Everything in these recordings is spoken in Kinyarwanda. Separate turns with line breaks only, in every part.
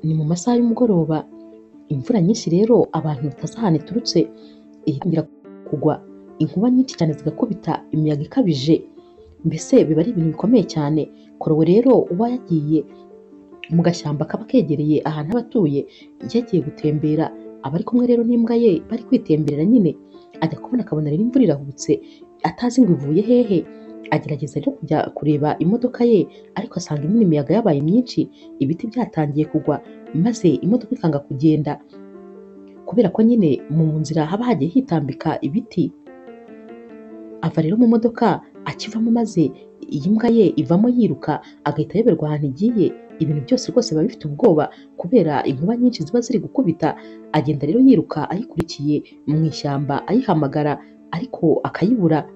Ni mu masaha y'umugoroba, imvura nyinshi rero abantu batazi ahantu iturutse itangira kugwa, inkuba nyinshi cyane zigakubita, imiyaga ikabije, mbese biba ari ibintu bikomeye cyane. Korowe rero uba yagiye mu gashyamba kaba kegereye ahantu aba atuye, yagiye gutembera, aba ari kumwe rero n'imbwa ye bari kwitemberera nyine, ajya kubona akabona rero imvura irahubutse atazi ngo ivuye hehe, agerageza rero kujya kureba imodoka ye, ariko asanga nyine imiyaga yabaye myinshi, ibiti byatangiye kugwa, maze imodoka ikanga kugenda kubera ko nyine mu nzira haba hagiye hitambika ibiti. Ava rero mu modoka akivamo, maze iyi mbwa ye ivamo yiruka, agahita ayoberwa ahantu igiye, ibintu byose rwose biba bifite ubwoba kubera inkuba nyinshi ziba ziri gukubita. Agenda rero yiruka ayikurikiye mu ishyamba ayihamagara, ariko akayibura.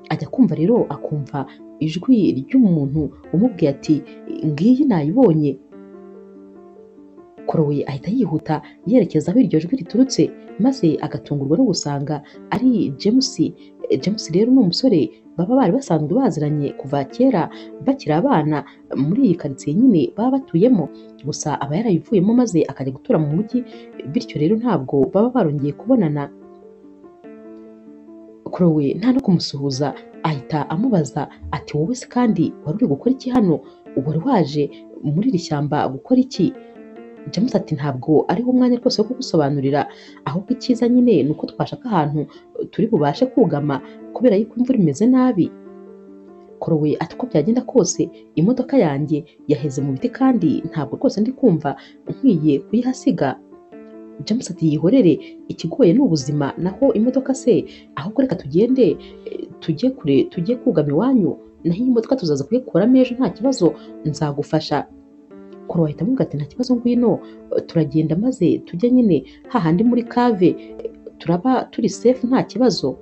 Ajya kumva rero akumva ijwi ry'umuntu umubwiye ati ngiyi nayibonye. Korowe ahita yihuta yerekeza aho iryo jwi riturutse, maze agatungurwa no gusanga ari James. James rero ni umusore baba bari basanzwe baziranye kuva kera bakiri abana muri iyi karitsiye nyine baba batuyemo, gusa aba yarayivuyemo maze akajya gutura mu mujyi, bityo rero ntabwo baba barongeye kubonana. Korowe nta no kumusuhuza ahita amubaza ati wowe se kandi wari uri gukora iki hano, wari waje muri iri shyamba gukora iki? James ati ntabwo ariho umwanya rwose wo kugusobanurira, ahubwo icyiza nyine ni uko twashaka ahantu turi bubashe kugama kubera yuko imvura imeze nabi. Korowe ati uko byagenda kose imodoka yanjye yaheze mu biti kandi ntabwo rwose ndi kumva nkwiye kuyihasiga. James ati yihorere, ikigoye ni ubuzima, naho imodoka se ahubwo reka tugende tujye kure, tujye kugama iwanyu, naho iyi modoka tuzaza kuyikuramo ejo nta kibazo, nzagufasha. Korowe ahita amubwira ati nta kibazo ngwino turagenda, maze tujye nyine hahandi muri kave, turaba turi safe nta kibazo.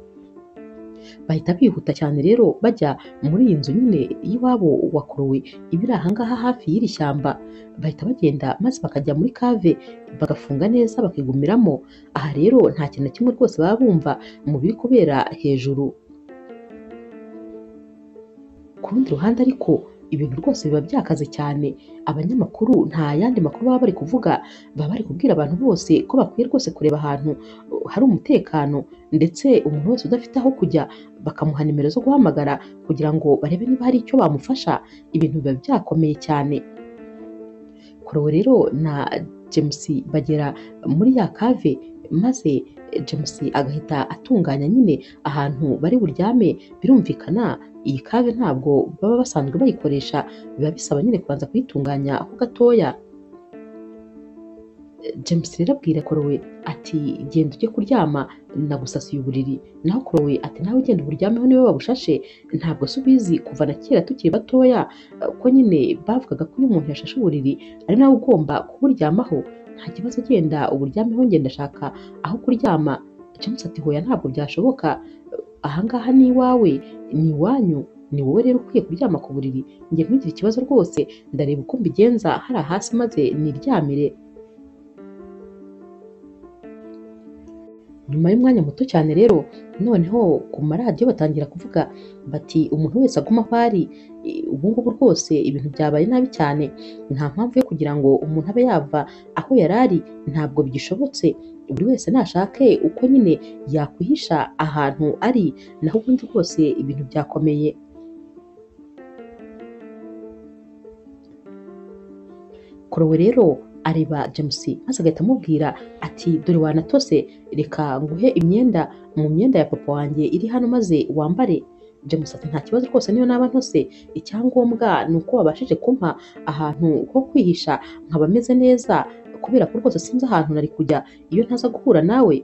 Bahita bihuta cyane rero bajya muri iyi nzu nyine y'iwabo wa Korowe iba iri ahangaha hafi y'iri shyamba. Bahita bagenda maze bakajya muri kave bagafunga neza bakigumiramo. Aha rero nta kintu na kimwe rwose baba bumva mu biri kubera hejuru. Ku rundi ruhande ariko ibintu rwose biba byakaze cyane, abanyamakuru nta yandi makuru baba bari kuvuga, baba bari kubwira abantu bose ko bakwiye rwose kureba ahantu hari umutekano, ndetse umuntu wese udafite aho kujya bakamuha nimero zo guhamagara kugira ngo barebe niba hari icyo bamufasha. Ibintu biba byakomeye cyane. Korowe rero na James bagera muri ya kave, maze James agahita atunganya nyine ahantu bari buryame. Birumvikana iyi kave ntabwo baba basanzwe bayikoresha, biba bisaba nyine kubanza kuyitunganya ho gatoya. James rero abwira Korowe ati genda ujye kuryama, nagusasiye uburiri. Naho Korowe ati nawe ugenda uburyameho niwe wabushashe, ntabwo se ubizi kuva na kera tukiri batoya ko nyine bavugaga ko iyo umuntu yashashe uburiri ari nawe ugomba kuburyamaho. Nta kibazo, genda uburyameho, ngenda ashaka aho kuryama. James ati hoya ntabwo byashoboka, ahangaha ni iwawe, ni iwanyu, ni wowe rero ukwiye kuryama ku buriri, njye ntugire ikibazo rwose, ndareba uko mbigenza hariya hasi maze niryamire. Nyuma y'umwanya muto cyane rero noneho ku maradiyo batangira kuvuga bati umuntu wese aguma aho ari. Ubu ngubu rwose ibintu byabaye nabi cyane, nta mpamvu yo kugira ngo umuntu abe yava aho yari ari, ntabwo bigishobotse. Buri wese nashake uko nyine yakwihisha ahantu ari, naho ubundi rwose ibintu byakomeye. Korowe rero areba James maze agahita amubwira ati dore wanatose, reka nguhe imyenda mu myenda ya papa wanjye iri hano maze wambare. James ati nta kibazo rwose niyo naba ntose, icyangombwa ni uko wabashije kumpa ahantu ho kwihisha nkaba meze neza, kubera ko rwose sinzi ahantu nari kujya iyo ntaza guhura nawe.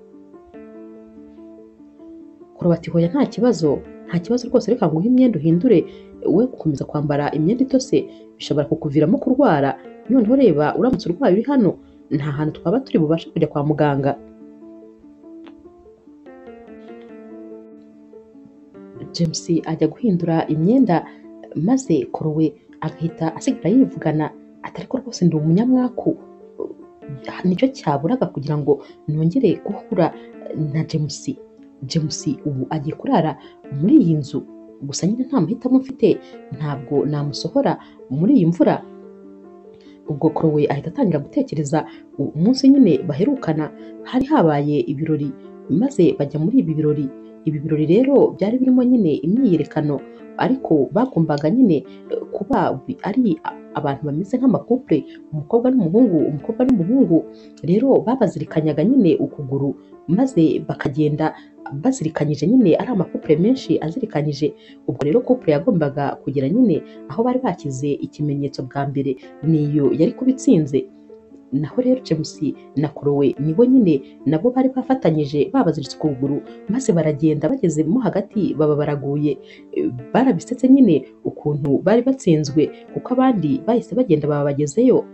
Korowe ati hoya nta kibazo, nta kibazo rwose, reka nguhe imyenda uhindure, we gukomeza kwambara imyenda itose bishobora kukuviramo kurwara. Noneho reba uramutse urwaye uri hano, nta hantu twaba turi bubashe kujya kwa muganga. James ajya guhindura imyenda, maze Korowe agahita asigara yivugana ati ariko rwose ndi umunyamwaku, nicyo cyaburaga kugira ngo nongere guhura na James. James ubu agiye kurara muri iyi nzu, gusa nyine nta mahitamo mfite, ntabwo namusohora muri iyi mvura. ubwo Chloe ahita atangira gutekereza umunsi nyine baherukana. Hari habaye ibirori maze bajya muri ibi birori. Ibi birori rero byari birimo nyine imyiyerekano, ariko bagombaga nyine kuba ari abantu bameze nk'amakupure, umukobwa n'umuhungu. Rero babazirikanyaga nyine ukuguru maze bakagenda bazirikanyije nyine ari amakupure menshi azirikanyije. Ubwo rero kupure yagombaga kugera nyine aho bari bakize ikimenyetso bwa mbere, niyo yari kuba itsinze. Naho rero James na Chloe nibo nyine nabo bari bafatanyije babaziritse ukuguru, maze baragenda bagezemo hagati baba baraguye. Barabisetse nyine ukuntu bari batsinzwe, kuko abandi bahise bagenda baba bagezeyo.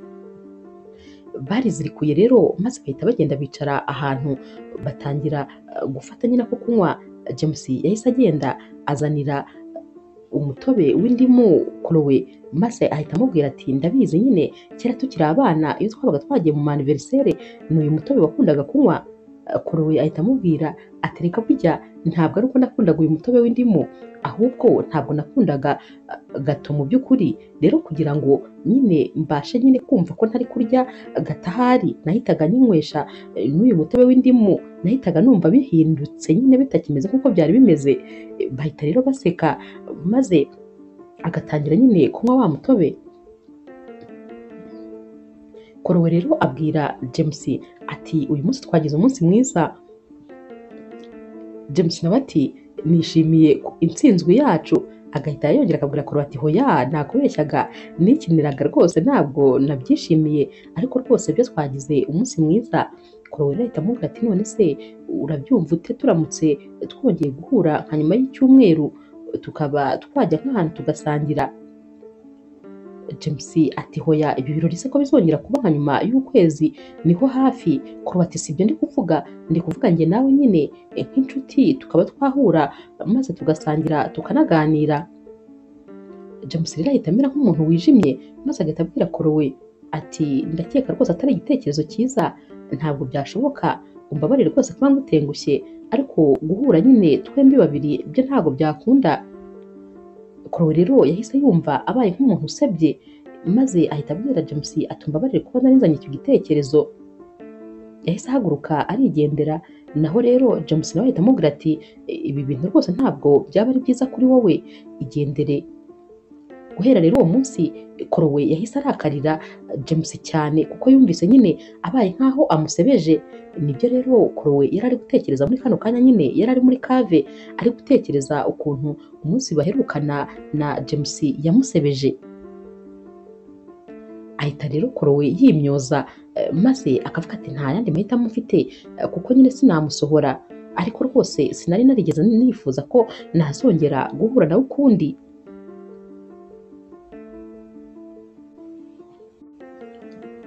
Barizirikuye rero maze bahita bagenda bicara ahantu batangira gufata nyine ko kunywa. James yahise agenda azanira umutobe w'indimu Chloe, maze ahita amubwira ati ndabizi nyine kera tukiri abana iyo twabaga twagiye mu anniversaire ni uyu mutobe wakundaga kunywa. Chloe ahita amubwira ati reka burya ntabwo ari uko nakundaga uyu mutobe w'indimu, ahubwo ntabwo nakundaga gato mu by'ukuri. Rero kugira ngo nyine mbashe nyine kumva ko ntari kurya gatahari, nahitaga nyinywesha n'uyu mutobe w'indimu, nahitaga numva bihindutse nyine bitakimeze nk'uko byari bimeze. Bahita rero baseka maze agatangira nyine kunywa wa mutobe. Chloe rero abwira James ati uyu munsi twagize umunsi mwiza. James nawe ati nishimiye intsinzwi yacu. Agahita yongera akabwira Chloe ati hoya nakubeshyaga, nikiniraga rwose ntabwo nabyishimiye, ariko rwose byo twagize umunsi mwiza. Chloe rero ahita amubwira ati none se urabyumva ute turamutse twongeye guhura nka nyuma y'icyumweru tukaba twajya nk'ahantu tugasangira? James ati hoya ibi birori se ko bizongera kuba nka nyuma y'ukwezi, niho hafi. Chloe ati sibyo ndi kuvuga njye nawe nyine nk'inshuti tukaba twahura maze tugasangira tukanaganira. James rero ahita amera nk'umuntu wijimye maze agahita abwira Chloe ati ndakeka rwose atari igitekerezo cyiza, ntabwo byashoboka, umbabarire rwose kuba ngutengushye, ariko guhura nyine twembi babiri byo ntabwo byakunda. Chloe rero yahise yumva abaye nk'umuntu usebye, maze ahita abwira James ati umbabarire kuba narinzanye icyo gitekerezo. Yahise ahaguruka arigendera. Naho rero James nawe ahita amubwira ati ibi bintu rwose ntabwo byaba ari byiza kuri wowe, igendere. Guhera rero uwo munsi Chloe yahise arakarira James cyane, kuko yumvise nyine abaye nk'aho amusebeje. Nibyo rero Chloe yari ari gutekereza muri kano kanya, nyine yari ari muri cave ari gutekereza ukuntu umunsi baherukana na James yamusebeje. Ahita rero Chloe yimyoza maze akavuga ati nta yandi mahitamo mfite, kuko nyine sinamusohora, ariko rwose sinari narigeze nifuza ko nazongera guhura nawe ukundi.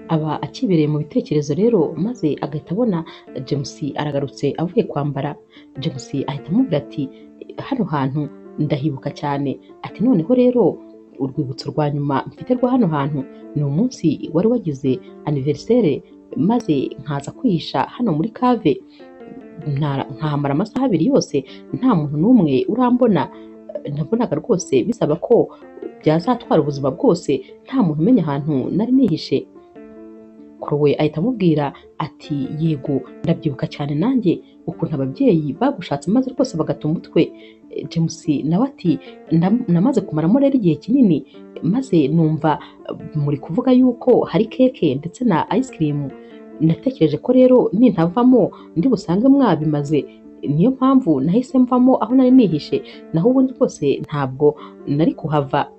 Aba akibereye mu bitekerezo rero, maze agahita abona James aragarutse avuye kwambara. James ahita amubwira ati hano hantu ndahibuka cyane, ati noneho rero urwibutso rwa nyuma mfite rwa hano hantu ni umunsi wari wagize anniversaire, maze nkaza kwihisha hano muri cave nkahamara amasaha abiri yose nta muntu n'umwe urambona. Nabonaga rwose bisaba ko byazatwara ubuzima bwose nta muntu umenya ahantu nari nihishe. Chloe ahita amubwira ati yego ndabyibuka cyane nanjye ukuntu ababyeyi bagushatse maze rwose bagata umutwe. James nawe ati namaze kumaramo rero igihe kinini, maze numva muri kuvuga yuko hari keke ndetse na ice cream. Natekereje ko rero nintavamo ndi busange mwabimaze, niyo mpamvu nahise mvamo aho nari nihishe, naho ubundi rwose ntabwo nari kuhava.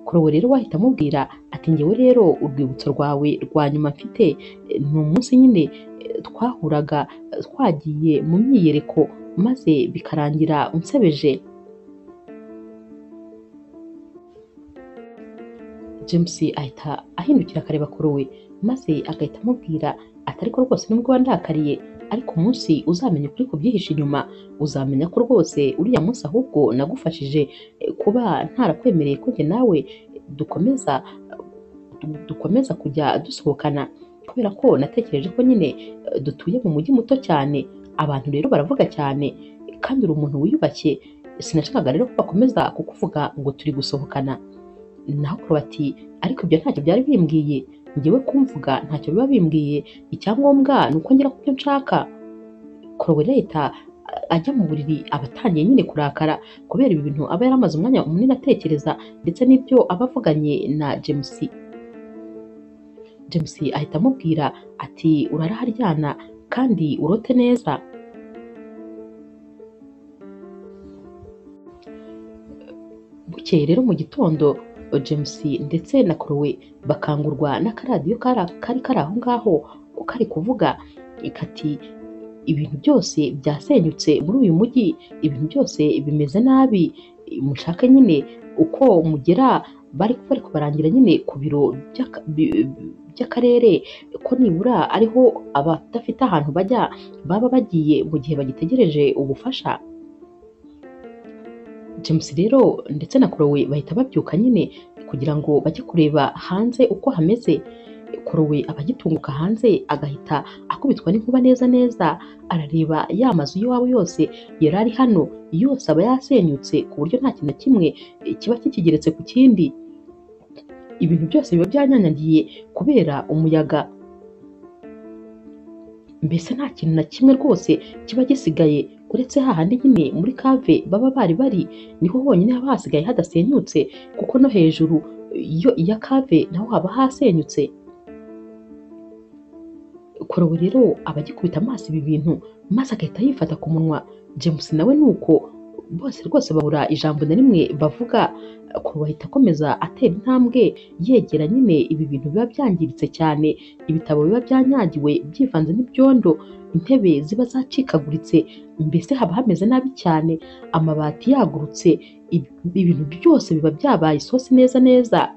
Chloe rero wahita amubwira ati ngewe rero urwibutso rwawe rwa nyuma mfite ni umunsi nyine twahuraga twagiye mu myiyereko maze bikarangira unsebeje. James ahita ahindukira akareba Chloe maze agahita amubwira ati ariko rwose nubwo wandakariye, ariko umunsi uzamenya ukuri kubyihishe inyuma, uzamenya ko rwose uriya munsi ahubwo nagufashije kuba ntarakwemereye ko njye nawe dukomeza kujya dusohokana, kubera ko natekereje ko nyine dutuye mu mujyi muto cyane, abantu rero baravuga cyane kandi uri umuntu wiyubashye, sinashakaga rero ko bakomeza kukuvuga ngo turi gusohokana. naho Chloe ati ariko ibyo ntacyo byari bimbwiye, njyewe kumvuga ntacyo biba bimbwiye, icyangombwa ni uko ngera ku byo nshaka. Chloe rero ahita ajya mu buriri, aba atangiye nyine kurakara kubera ibi bintu aba yaramaze umwanya munini atekereza ndetse n'ibyo aba avuganye na James. James ahita amubwira ati uraraharyana kandi urote neza. Bukeye rero mu gitondo James ndetse na Chloe bakangurwa n'akaradiyo kari kari aho ngaho kari kuvuga kati ibintu byose byasenyutse muri uyu mujyi, ibintu byose bimeze nabi, mushake nyine uko mugera. Bari kubarangira nyine ku biro by'akarere ko nibura ariho abadafite ahantu bajya baba bagiye mu gihe bagitegereje ubufasha. James rero ndetse na Chloe bahita babyuka nyine kugira ngo bajye kureba hanze uko hameze. Chloe aba agitunguka hanze agahita akubitwa n'inkuba neza neza, arareba ya mazu y'iwabo yose yari ari hano yose aba yasenyutse ku buryo nta kintu na kimwe kiba kikigeretse ku kindi. Ibintu byose biba byanyanyagiye kubera umuyaga, mbese nta kintu na kimwe rwose kiba gisigaye uretse hahandi nyine muri kave baba bari niho honyine haba hasigaye hadasenyutse, kuko no hejuru ya kave naho haba hasenyutse. Chloe rero aba agikubita amaso ibi bintu maze agahita yifata ku munwa. James nawe nuko, bose rwose babura ijambo na rimwe bavuga. Chloe ahita akomeza atera intambwe yegera nyine ibi bintu biba byangiritse cyane, ibitabo biba byanyagiwe byivanze n'ibyondo, intebe ziba zacikaguritse, mbese haba hameze nabi cyane, amabati yagurutse, ibintu byose biba byabaye isosi neza neza.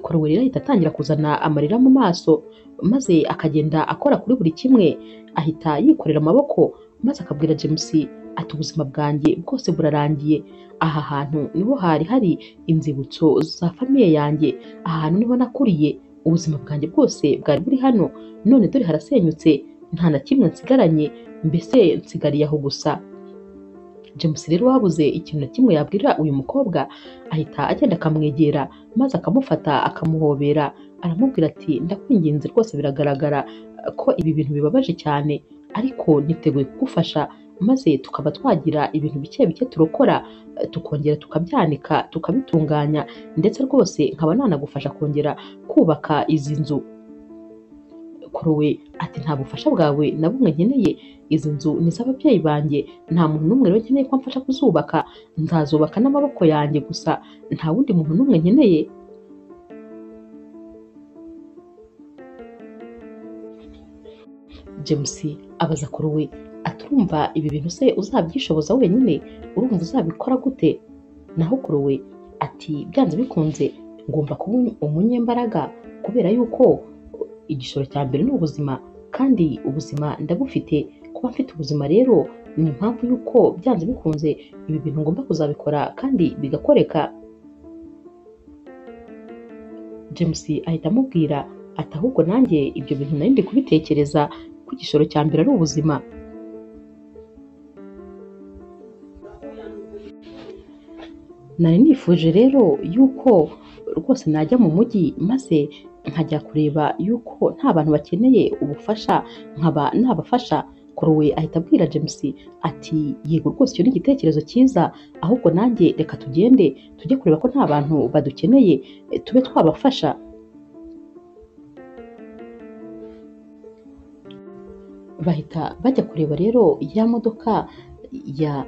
Chloe rero ahita atangira kuzana amarira mu maso, maze akagenda akora kuri buri kimwe, ahita yikorera amaboko maze akabwira James ati ubuzima bwanjye bwose burarangiye, aha hantu niho hari inzibutso za famiye yanjye, aha hantu niho nakuriye, ubuzima bwanjye bwose bwari buri hano, none dore harasenyutse, nta na kimwe nsigaranye, mbese nsigariye aho gusa. James rero wabuze ikintu na kimwe yabwira uyu mukobwa, ahita agenda akamwegera maze akamufata akamuhobera, aramubwira ati ndakwinginze rwose, biragaragara ko ibi bintu bibabaje cyane, ariko niteguye kugufasha maze tukaba twagira ibintu bike bike turokora, tukongera tukabyanika tukabitunganya, ndetse rwose nkaba nanagufasha kongera kubaka izi nzu. Chloe ati nta bufasha bwawe na bumwe nkeneye, izi nzu ni iz'ababyeyi banjye, nta muntu n'umwe rero nkeneye ko amfasha kuzubaka, nzazubaka n'amaboko yanjye gusa, nta wundi muntu n'umwe nkeneye. James abaza Chloe ati urumva ibi bintu se uzabyishoboza wenyine, urumva uzabikora gute? Naho Chloe ati byanze bikunze ngomba kuba umunyembaraga, kubera yuko igishoro cya mbere ni ubuzima, kandi ubuzima ndabufite. Kuba mfite ubuzima rero ni impamvu yuko byanze bikunze ibi bintu ngomba kuzabikora kandi bigakoreka. James ahita amubwira ati ahubwo nanjye ibyo bintu nari ndi kubitekereza, ko igishoro cya mbere ari ubuzima. Nari nifuje rero yuko rwose najya mu mujyi maze nkajya kureba yuko nta bantu bakeneye ubufasha nkaba nabafasha. Chloe ahita abwira James ati yego rwose icyo ni igitekerezo cyiza, ahubwo nanjye reka tugende tujye kureba ko nta bantu badukeneye, tube twabafasha. Bahita bajya kureba rero ya modoka ya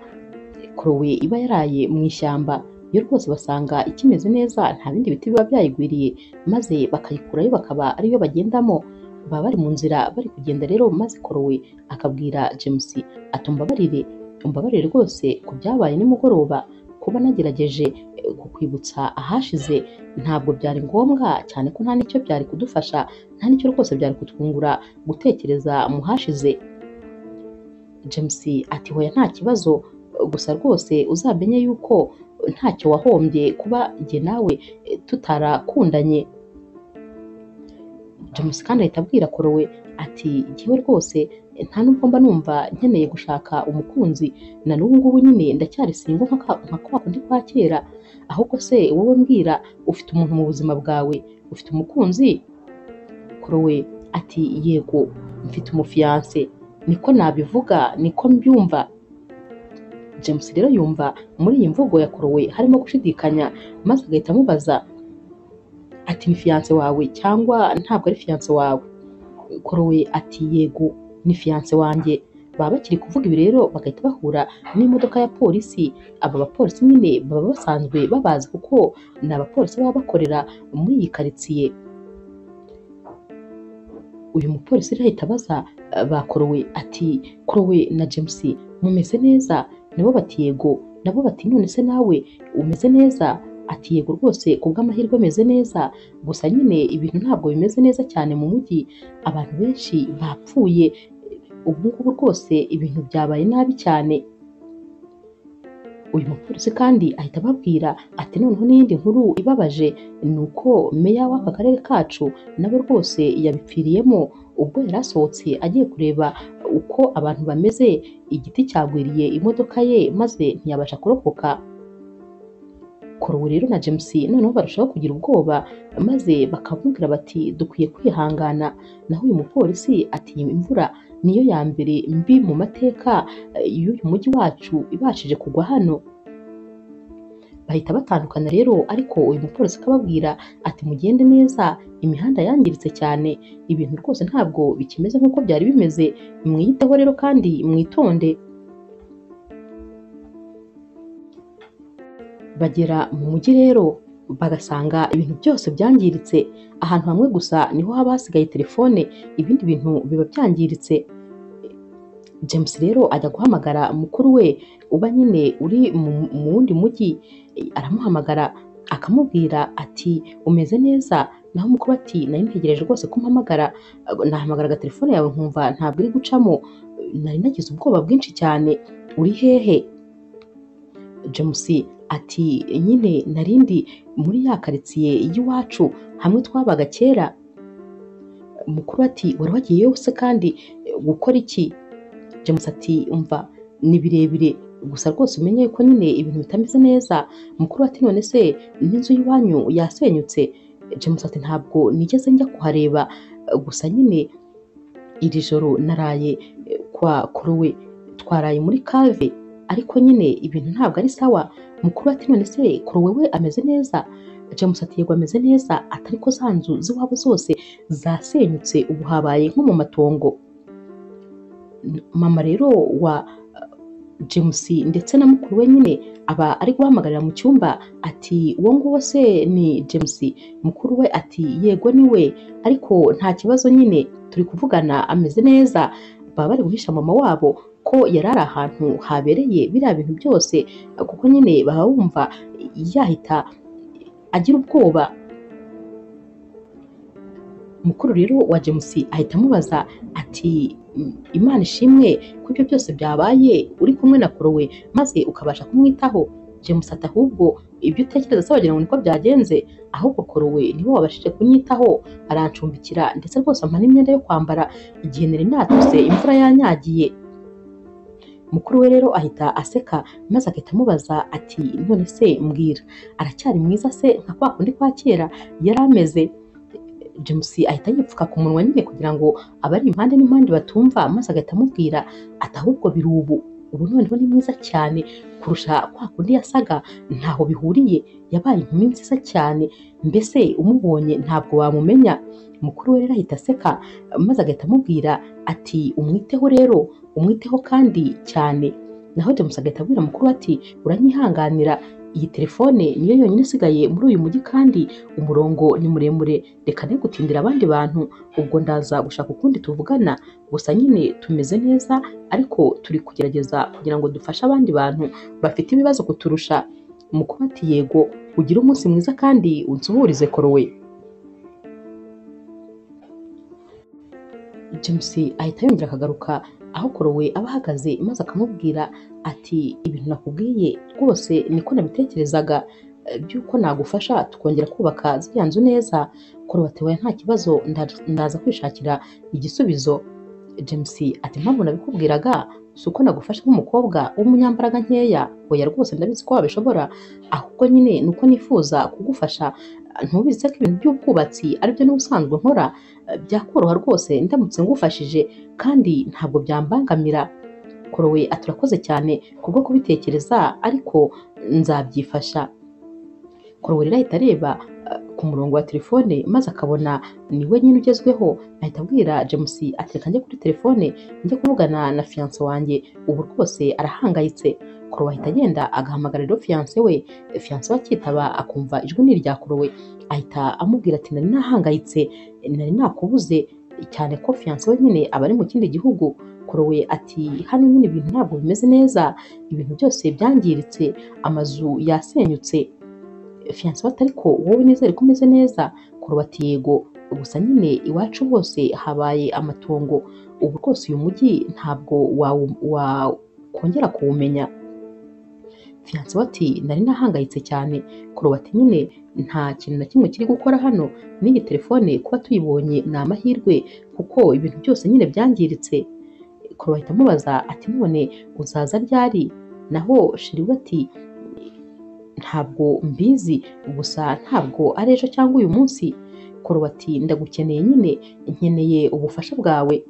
Chloe iba yaraye mu ishyamba, yo rwose basanga ikimeze neza, nta bindi biti biba byayigwiriye, maze bakayikurayo bakaba ariyo bagendamo. Baba bari mu nzira bari kugenda rero, maze Chloe akabwira James ati umbabarire rwose ku byabaye nimugoroba, kuba nagerageje kukwibutsa ahashize ntabwo byari ngombwa, cyane ko nta n'icyo byari kudufasha, nta n'icyo rwose byari kutwungura gutekereza mu hashize. James ati hoya nta kibazo, gusa rwose uzamenye yuko ntacyo wahombye kuba jye nawe tutarakundanye. James kandi ahita abwira Chloe ati jyewe rwose nta nubwo mba numva nkeneye gushaka umukunzi, na n'ubu ngubu nyine ndacyari single nka kwa kundi kwa kera. Ahubwo se wowe mbwira, ufite umuntu mu buzima bwawe, ufite umukunzi? Chloe ati yego mfite umufiance. Niko nabivuga, niko mbyumva. James rero yumva muri iyi mvugo ya Chloe harimo gushidikanya, maze agahita amubaza ati ni fiance wawe cyangwa ntabwo ari fiance wawe? Chloe ati yego ni fiance wanjye. Baba bakiri kuvuga ibi rero bagahita bahura n'imodoka ya polisi. Aba bapolisi nyine baba basanzwe babazi kuko ni abapolisi baba bakorera muri iyi karitsiye. Uyu mupolisi rero ahita abaza ba Chloe ati Chloe na James mumeze neza? Nabo bati yego. Nabo bati none se nawe umeze neza? Ati yego rwose kubw'amahirwe ameze neza, gusa nyine ibintu ntabwo bimeze neza cyane mu mujyi, abantu benshi bapfuye, ubu ngubu rwose ibintu byabaye nabi cyane. Uyu mupolisi kandi ahita ababwira ati noneho n'iyindi nkuru ibabaje ni uko meya w'aka karere kacu nawe rwose yabipfiriyemo ubwo yari asohotse agiye kureba uko abantu bameze, igiti cyagwiriye imodoka ye maze ntiyabasha kurokoka. Chloe rero na James noneho barushaho kugira ubwoba maze bakamubwira bati dukwiye kwihangana. Naho uyu mupolisi ati imvura niyo ya mbere mbi mu mateka y'uyu mujyi wacu ibashije kugwa hano. Bahita batandukana rero, ariko uyu mupolisi akababwira ati mugende neza, imihanda yangiritse cyane, ibintu rwose ntabwo bikimeze nk'uko byari bimeze, mwiyiteho rero kandi mwitonde. Bagera mu mujyi rero bagasanga ibintu byose byangiritse. Ahantu hamwe gusa niho haba hasigaye telefone, ibindi bintu biba byangiritse. James rero ajya guhamagara mukuru we uba nyine uri mu wundi mujyi, aramuhamagara akamubwira ati umeze neza? Naho mukuru ati nari ntegereje rwose ko mpamagara, nahamagaraga telefone yawe nkumva ntabwo iri gucamo, nari nagize ubwoba bwinshi cyane, uri hehe? James ati nyine narindi muri ya karitsiye y'iwacu hamwe twabaga kera. Mukuru ati wari wagiyeyo se kandi gukora iki? James ati umva ni birebire, gusa rwose umenye ko nyine ibintu bitameze neza. Mukuru ati none se n'inzu y'iwanyu yasenyutse? James ati ntabwo nigeze njya kuhareba, gusa nyine iri joro naraye kwa Chloe, twaraye muri cave, ariko nyine ibintu ntabwo ari sawa. Mukuru ati none se Chloe we ameze neza? James ati yego ameze neza, atari ko za nzu z'iwabo zose zasenyutse, ubu habaye nko mu matongo. Mama rero wa James ndetse na mukuru we nyine aba ari guhamagarira mu cyumba ati uwo nguwo se ni James? Mukuru we ati yego ni we, ariko nta kibazo nyine turi kuvugana ameze neza. Baba bari guhisha mama wabo ko yari ari ahantu habereye biriya bintu byose, kuko nyine baba bumva yahita agira ubwoba. Mukuru rero wa James ahita amubaza ati Imana ishimwe ko ibyo byose byabaye uri kumwe na Chloe maze ukabasha kumwitaho. James ati ahubwo ibyo utekereza se wagira ngo niko byagenze? Ahubwo Chloe niwe wabashije kunyitaho, arancumbikira ndetse rwose ampa n'imyenda yo kwambara igihe nari natuse imvura yanyagiye. Mukuru we rero ahita aseka maze agahita amubaza ati none se mbwira, aracyari mwiza se nka kwa kundi kwa kera yari ameze? James ahita yipfuka ku munwa nyine kugira ngo abari impande n'impande batumva, maze agahita amubwira ati ahubwo biri ubu noneho ni mwiza cyane kurusha kwa kundi yasaga, ntaho bihuriye, yabaye inkumi nziza cyane, mbese umubonye ntabwo wamumenya. Mukuru we rero ahita aseka maze agahita amubwira ati umwiteho rero, umwiteho kandi cyane. Naho James agahita abwira mukuru ati uranyihanganira, iyi telefone niyo yonyine isigaye muri uyu mujyi kandi umurongo ni muremure, reka ne gutindira abandi bantu, ubwo ndaza gushaka ukundi tuvugana. Gusa nyine tumeze neza, ariko turi kugerageza kugira ngo dufashe abandi bantu bafite ibibazo kuturusha. Mukuru ati yego, ugire umunsi mwiza kandi unsuhurize Chloe. James ahita yongera akagaruka aho Chloe aba ahagaze maze akamubwira ati ibintu nakubwiye rwose niko nabitekerezaga, by'uko nagufasha tukongera kubaka ziriya nzu neza. Chloe ati nta kibazo, ndaza kwishakira igisubizo. James ati impamvu nabikubwiraga si uko nagufashe nk'umukobwa w'umunyambaraga nkeya, oya rwose ndabizi ko wabishobora, ahubwo nyine ni uko nifuza kugufasha. Ntubizi se ko ibintu by'ubwubatsi aribyo n'ubusanzwe nkora, byakoroha rwose ndamutse ngufashije kandi ntabwo byambangamira. Korowe ati urakoze cyane kubwo kubitekereza ariko nzabyifasha. Korowe rero ahita areba ku murongo wa telefone maze akabona ni we nyine ugezweho, ahita abwira James ati reka njye kuri telefone njye kuvugana na fiance wanjye, ubu rwose arahangayitse. Korowe ahita agenda agahamagara rero fiance we, fiance we akitaba akumva ijwi ni irya Korowe, ahita amubwira ati nari nahangayitse, nari nakubuze cyane ko fiance we nyine aba ari mu kindi gihugu. Korowe ati hano nyine ibintu ntabwo bimeze neza, ibintu byose byangiritse, amazu yasenyutse. Fiance we ati ariko wowe nizere ko umeze neza? Korowe ati yego, gusa nyine iwacu hose habaye amatongo, ubu rwose uyu mujyi ntabwo wakongera kuwumenya. Fiance we ati nari nahangayitse cyane. Korowe ati nyine nta kintu na kimwe kiri gukora hano, n'iyi telefone kuba tuyibonye ni amahirwe kuko ibintu byose nyine byangiritse. Korowe ahita amubaza ati none uzaza ryari? Naho sheri we ati ntabwo mbizi, gusa ntabwo ari ejo cyangwa uyu munsi. Korowe ati ndagukeneye nyine, nkeneye ubufasha bwawe.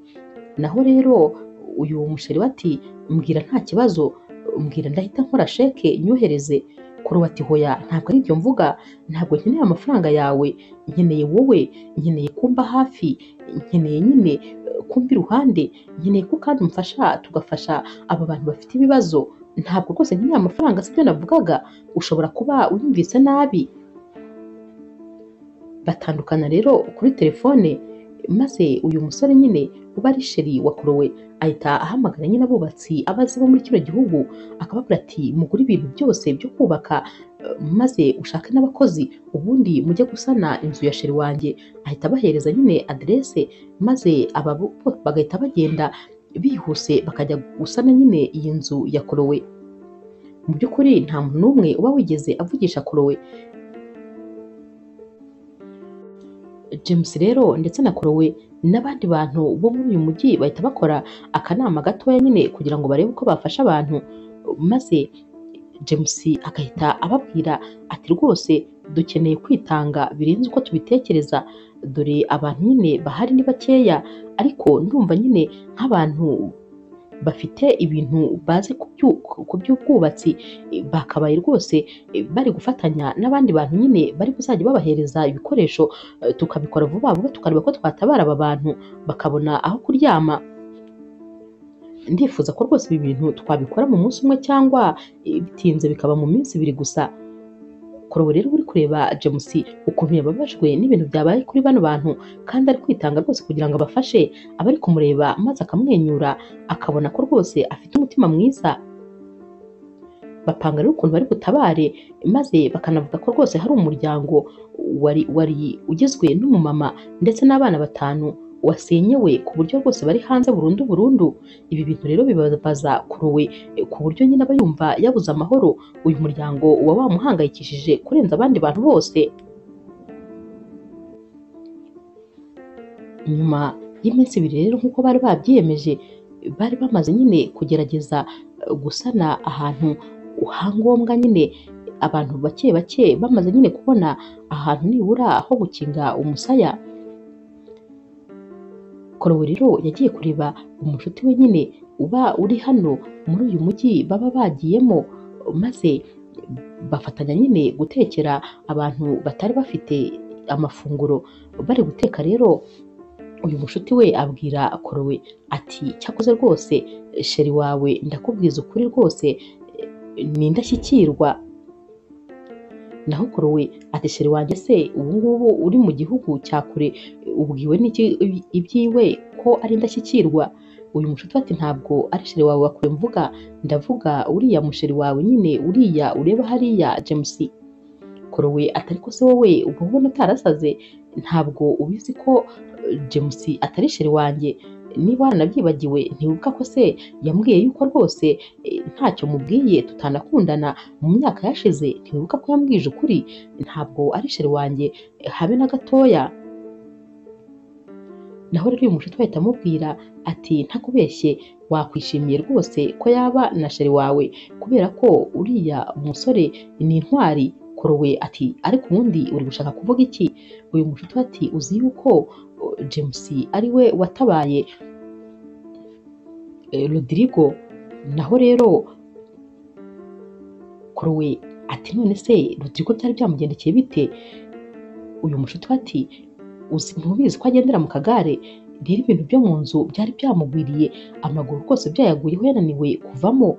Naho rero uyu musheri we ati mbwira nta kibazo, mbwira ndahita nkora sheke nyohereze. Korowe ati hoya ntabwo ari ibyo mvuga, ntabwo nkeneye amafaranga yawe, nkeneye wowe, nkeneye kumba hafi, nkeneye nyine kumba iruhande, nkeneye ko kandi umfasha tugafasha aba bantu bafite ibibazo, ntabwo rwose nkeneye amafaranga sibyo navugaga, ushobora kuba unyumvise nabi. Batandukana rero kuri telefone, maze uyu musore nyine uba ari sheri wa Korowe ahita ahamagara nyine abubatsi abazi bo muri kino gihugu, akababwira ati mugure ibintu byose byo kubaka, maze ushake n'abakozi ubundi mujye gusana inzu ya sheri wanjye. Ahita abahereza nyine aderese, maze aba bagahita bagenda bihuse bakajya gusana nyine iyi nzu ya Korowe. Mu by'ukuri nta muntu n'umwe uba wigeze avugisha Korowe. James rero ndetse na Korowe n'abandi bantu bo muri uyu mujyi bahita bakora akanama gatoya nyine kugira ngo barebe uko bafasha abantu, maze James agahita ababwira ati rwose dukeneye kwitanga birenze uko tubitekereza, dore abantu nyine bahari ni bakeya, ariko ndumva nyine nk'abantu bafite ibintu bazi ku by'ubwubatsi bakabaye rwose bari gufatanya n'abandi bantu nyine bari buzajya babahereza ibikoresho, tukabikora vuba vuba tukareba ko twatabara aba bantu bakabona aho kuryama. Ndifuza ko rwose ibi bintu twabikora mu munsi umwe cyangwa bitinze bikaba mu minsi ibiri gusa. Korowe rero uri kureba James ukuntu yababajwe n'ibintu byabaye kuri bano bantu, kandi ari kwitanga rwose kugira ngo abafashe, abari kumureba maze akamwenyura akabona ko rwose afite umutima mwiza. Bapanga rero ukuntu bari butabare, maze bakanavuga ko rwose hari umuryango wari ugizwe n'umumama ndetse n'abana 5 wasenyewe ku buryo rwose bari hanze burundu. Ibi bintu rero bibabaza Korowe ku buryo nyine aba yumva yabuze amahoro. Uyu muryango uba wamuhangayikishije kurenza abandi bantu bose. Nyuma y'iminsi 2 rero nk'uko bari babyiyemeje, bari bamaze nyine kugerageza gusana ahantu hangombwa nyine abantu bake bake bamaze nyine kubona ahantu nibura ho gukinga umusaya. Korowe rero yagiye kureba umushuti we nyine uba uri hano muri uyu mujyi baba bagiyemo, maze bafatanya nyine gutekera abantu batari bafite amafunguro. Bari guteka rero uyu mushuti we abwira Korowe ati cyakoze rwose sheri wawe ndakubwiza ukuri rwose ni indashyikirwa. Naho Korowe ati sheri wanjye se ubu ngubu uri mu gihugu cya kure ubwiwe n'iki ibyiwe ko ari indashyikirwa? Uyu mushuti ati ntabwo ari sheri wawe wakure mvuga, ndavuga uriya musheri wawe nyine uriya ureba hariya James. Korowe ati ariko se wowe ubwo ubona utarasaze, ntabwo ubizi ko James atari sheri wanjye? Niba waranabyibagiwe ntibuka ko se yambwiye yuko rwose ntacyo mubwiye tutanakundana mu myaka yashize? Ntibuka ko yambwije ukuri? Ntabwo ari sheri wanjye habe na gatoya. naho rero uyu mushuti we ahita amubwira ati ntakubeshye wakwishimiye rwose ko yaba na sheri wawe kubera ko uriya musore ni intwari. Korowe ati ariko ubundi uri gushaka kuvuga iki? Uyu mushuti we ati uzi yuko James ari we watabaye Rodrigo? Naho rero Korowe ati none se Rodrigo byari byamugendekeye bite? Uyu mushuti we ati ntubizi ko agendera mu kagare? Rero ibintu byo mu nzu byari byamugwiriye, amaguru rwose byayaguyeho yananiwe kuvamo.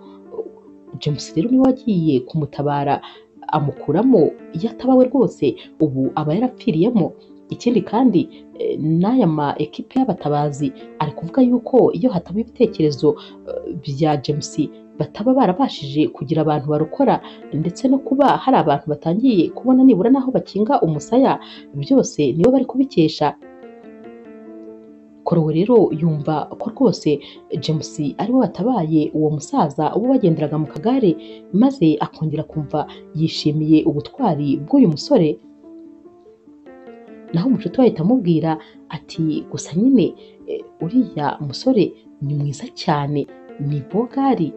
James rero niwe wagiye kumutabara amukuramo, iyo ataba we rwose ubu aba yarapfiriyemo. Ikindi kandi n'aya ma ekipe y'abatabazi ari kuvuga yuko iyo hataba ibitekerezo bya James bataba barabashije kugira abantu barukora, ndetse no kuba hari abantu batangiye kubona nibura n'aho bakinga umusaya, byose nibo bari kubikesha. Korowe rero yumva ko rwose James ari we watabaye uwo musaza uwo bagenderaga mu kagare, maze akongera kumva yishimiye ubutwari bw'uyu musore. Naho umushuti we ahita amubwira ati gusa nyine uriya musore ni mwiza cyane, ni bogari,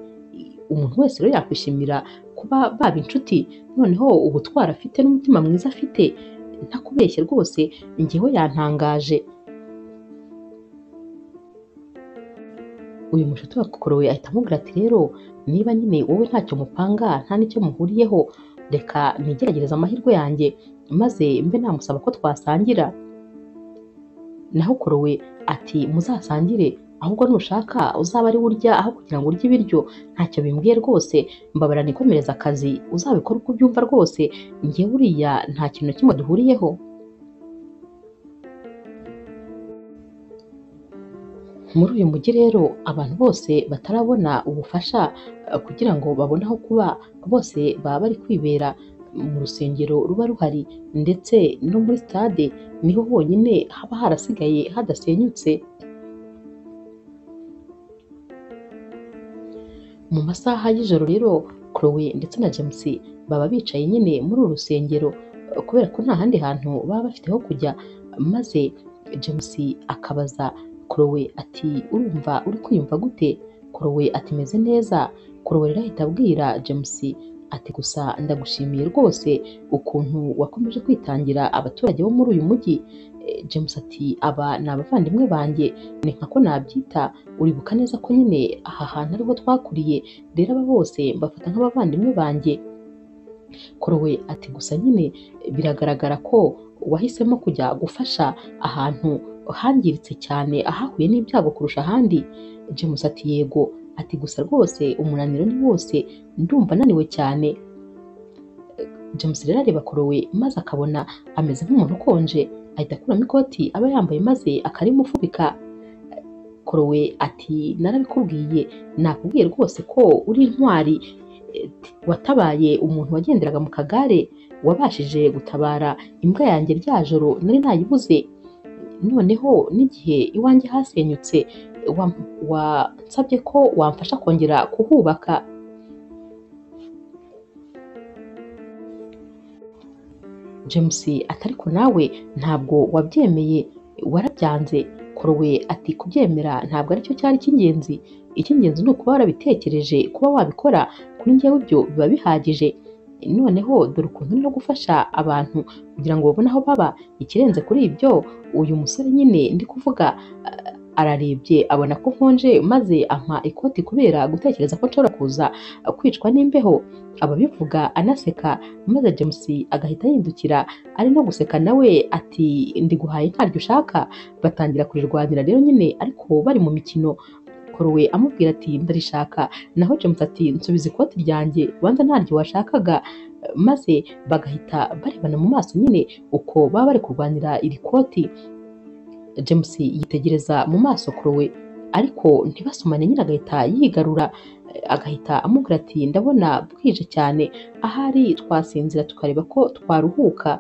umuntu wese rero yakwishimira kuba baba inshuti. Noneho ubutwari afite n'umutima mwiza afite, ntakubeshye rwose njyewe yantangaje. Uyu mushuti wa Korowe ahita amubwira ati rero niba nyine wowe ntacyo mupanga nta n'icyo muhuriyeho, reka nigerageze amahirwe yanjye maze mbe namusaba ko twasangira. Naho Korowe ati muzasangire, ahubwo nushaka uzaba ari urya aho kugira ngo urye ibiryo, ntacyo bimbwiye rwose, mbabara nikomereza akazi uzabikora uko ubyumva rwose, njyewe uriya nta kintu na kimwe duhuriyeho. Muri uyu mujyi rero abantu bose batarabona ubufasha kugira ngo babone aho kuba, bose baba bari kwibera mu rusengero ruba ruhari, ndetse no muri stade niho honyine haba harasigaye hadasenyutse. Mu masaha y'ijoro rero Korowe ndetse na James baba bicaye nyine muri uru rusengero kubera ko nta handi hantu baba bafite ho kujya, maze James akabaza Korowe ati urumva uri kwiyumva gute? Korowe ati meze neza. Korowe rero ahita abwira James ati gusa ndagushimiye rwose ukuntu wakomeje kwitangira abaturage bo muri uyu mujyi. James ati aba ni abavandimwe banjye, ni nkako nabyita, uribuka neza ko nyine aha hantu ariho twakuriye, rero aba bose mbafata nk'abavandimwe banjye. Korowe ati gusa nyine biragaragara ko wahisemo kujya gufasha ahantu hangiritse cyane, ahahuye n'ibyago kurusha ahandi. James ati yego, ati gusa rwose umunaniro ni wose, ndumva ananiwe cyane. James rero areba Korowe maze akabona ameze nk'umuntu ukonje, ahita akuramo ikoti aba yambaye maze akarimufubika. Korowe ati narabikubwiye, nakubwiye rwose ko uri intwari, watabaye umuntu wagenderaga mu kagare, wabashije gutabara imbwa yanjye rya joro nari nayibuze, noneho n'igihe iwanjye hasenyutse wansabye ko wamfasha kongera kuhubaka. James ati ariko nawe ntabwo wabyemeye, warabyanze. Korowe ati kubyemera ntabwo aricyo cyari cy'ingenzi, icy'ingenzi ni ukuba warabitekereje kuba wabikora, kuri njyewe ibyo biba bihagije. Noneho dore ukuntu no gufasha abantu kugira ngo babone aho baba. Ikirenze kuri ibyo, uyu musore nyine ndi kuvuga ararebye abona ko nkonje maze ampa ikoti kubera gutekereza ko nshobora kuza kwicwa n'imbeho. Ababivuga anaseka, maze James agahita yindukira ari no guseka nawe ati ndiguhaye ntaryo ushaka. Batangira kurirwanira rero nyine ariko bari mu mikino. Korowe amubwira ati ndarishaka, naho James ati nsubiza ikoti ryanjye, ubanza ntaryo washakaga. Maze bagahita barebana mu maso nyine uko baba bari kurwanira iri koti. James yitegereza mu maso Korowe ariko ntibasomane, nyine agahita yigarura, agahita amubwira ati ndabona bwije cyane, ahari twasinzira tukareba ko twaruhuka.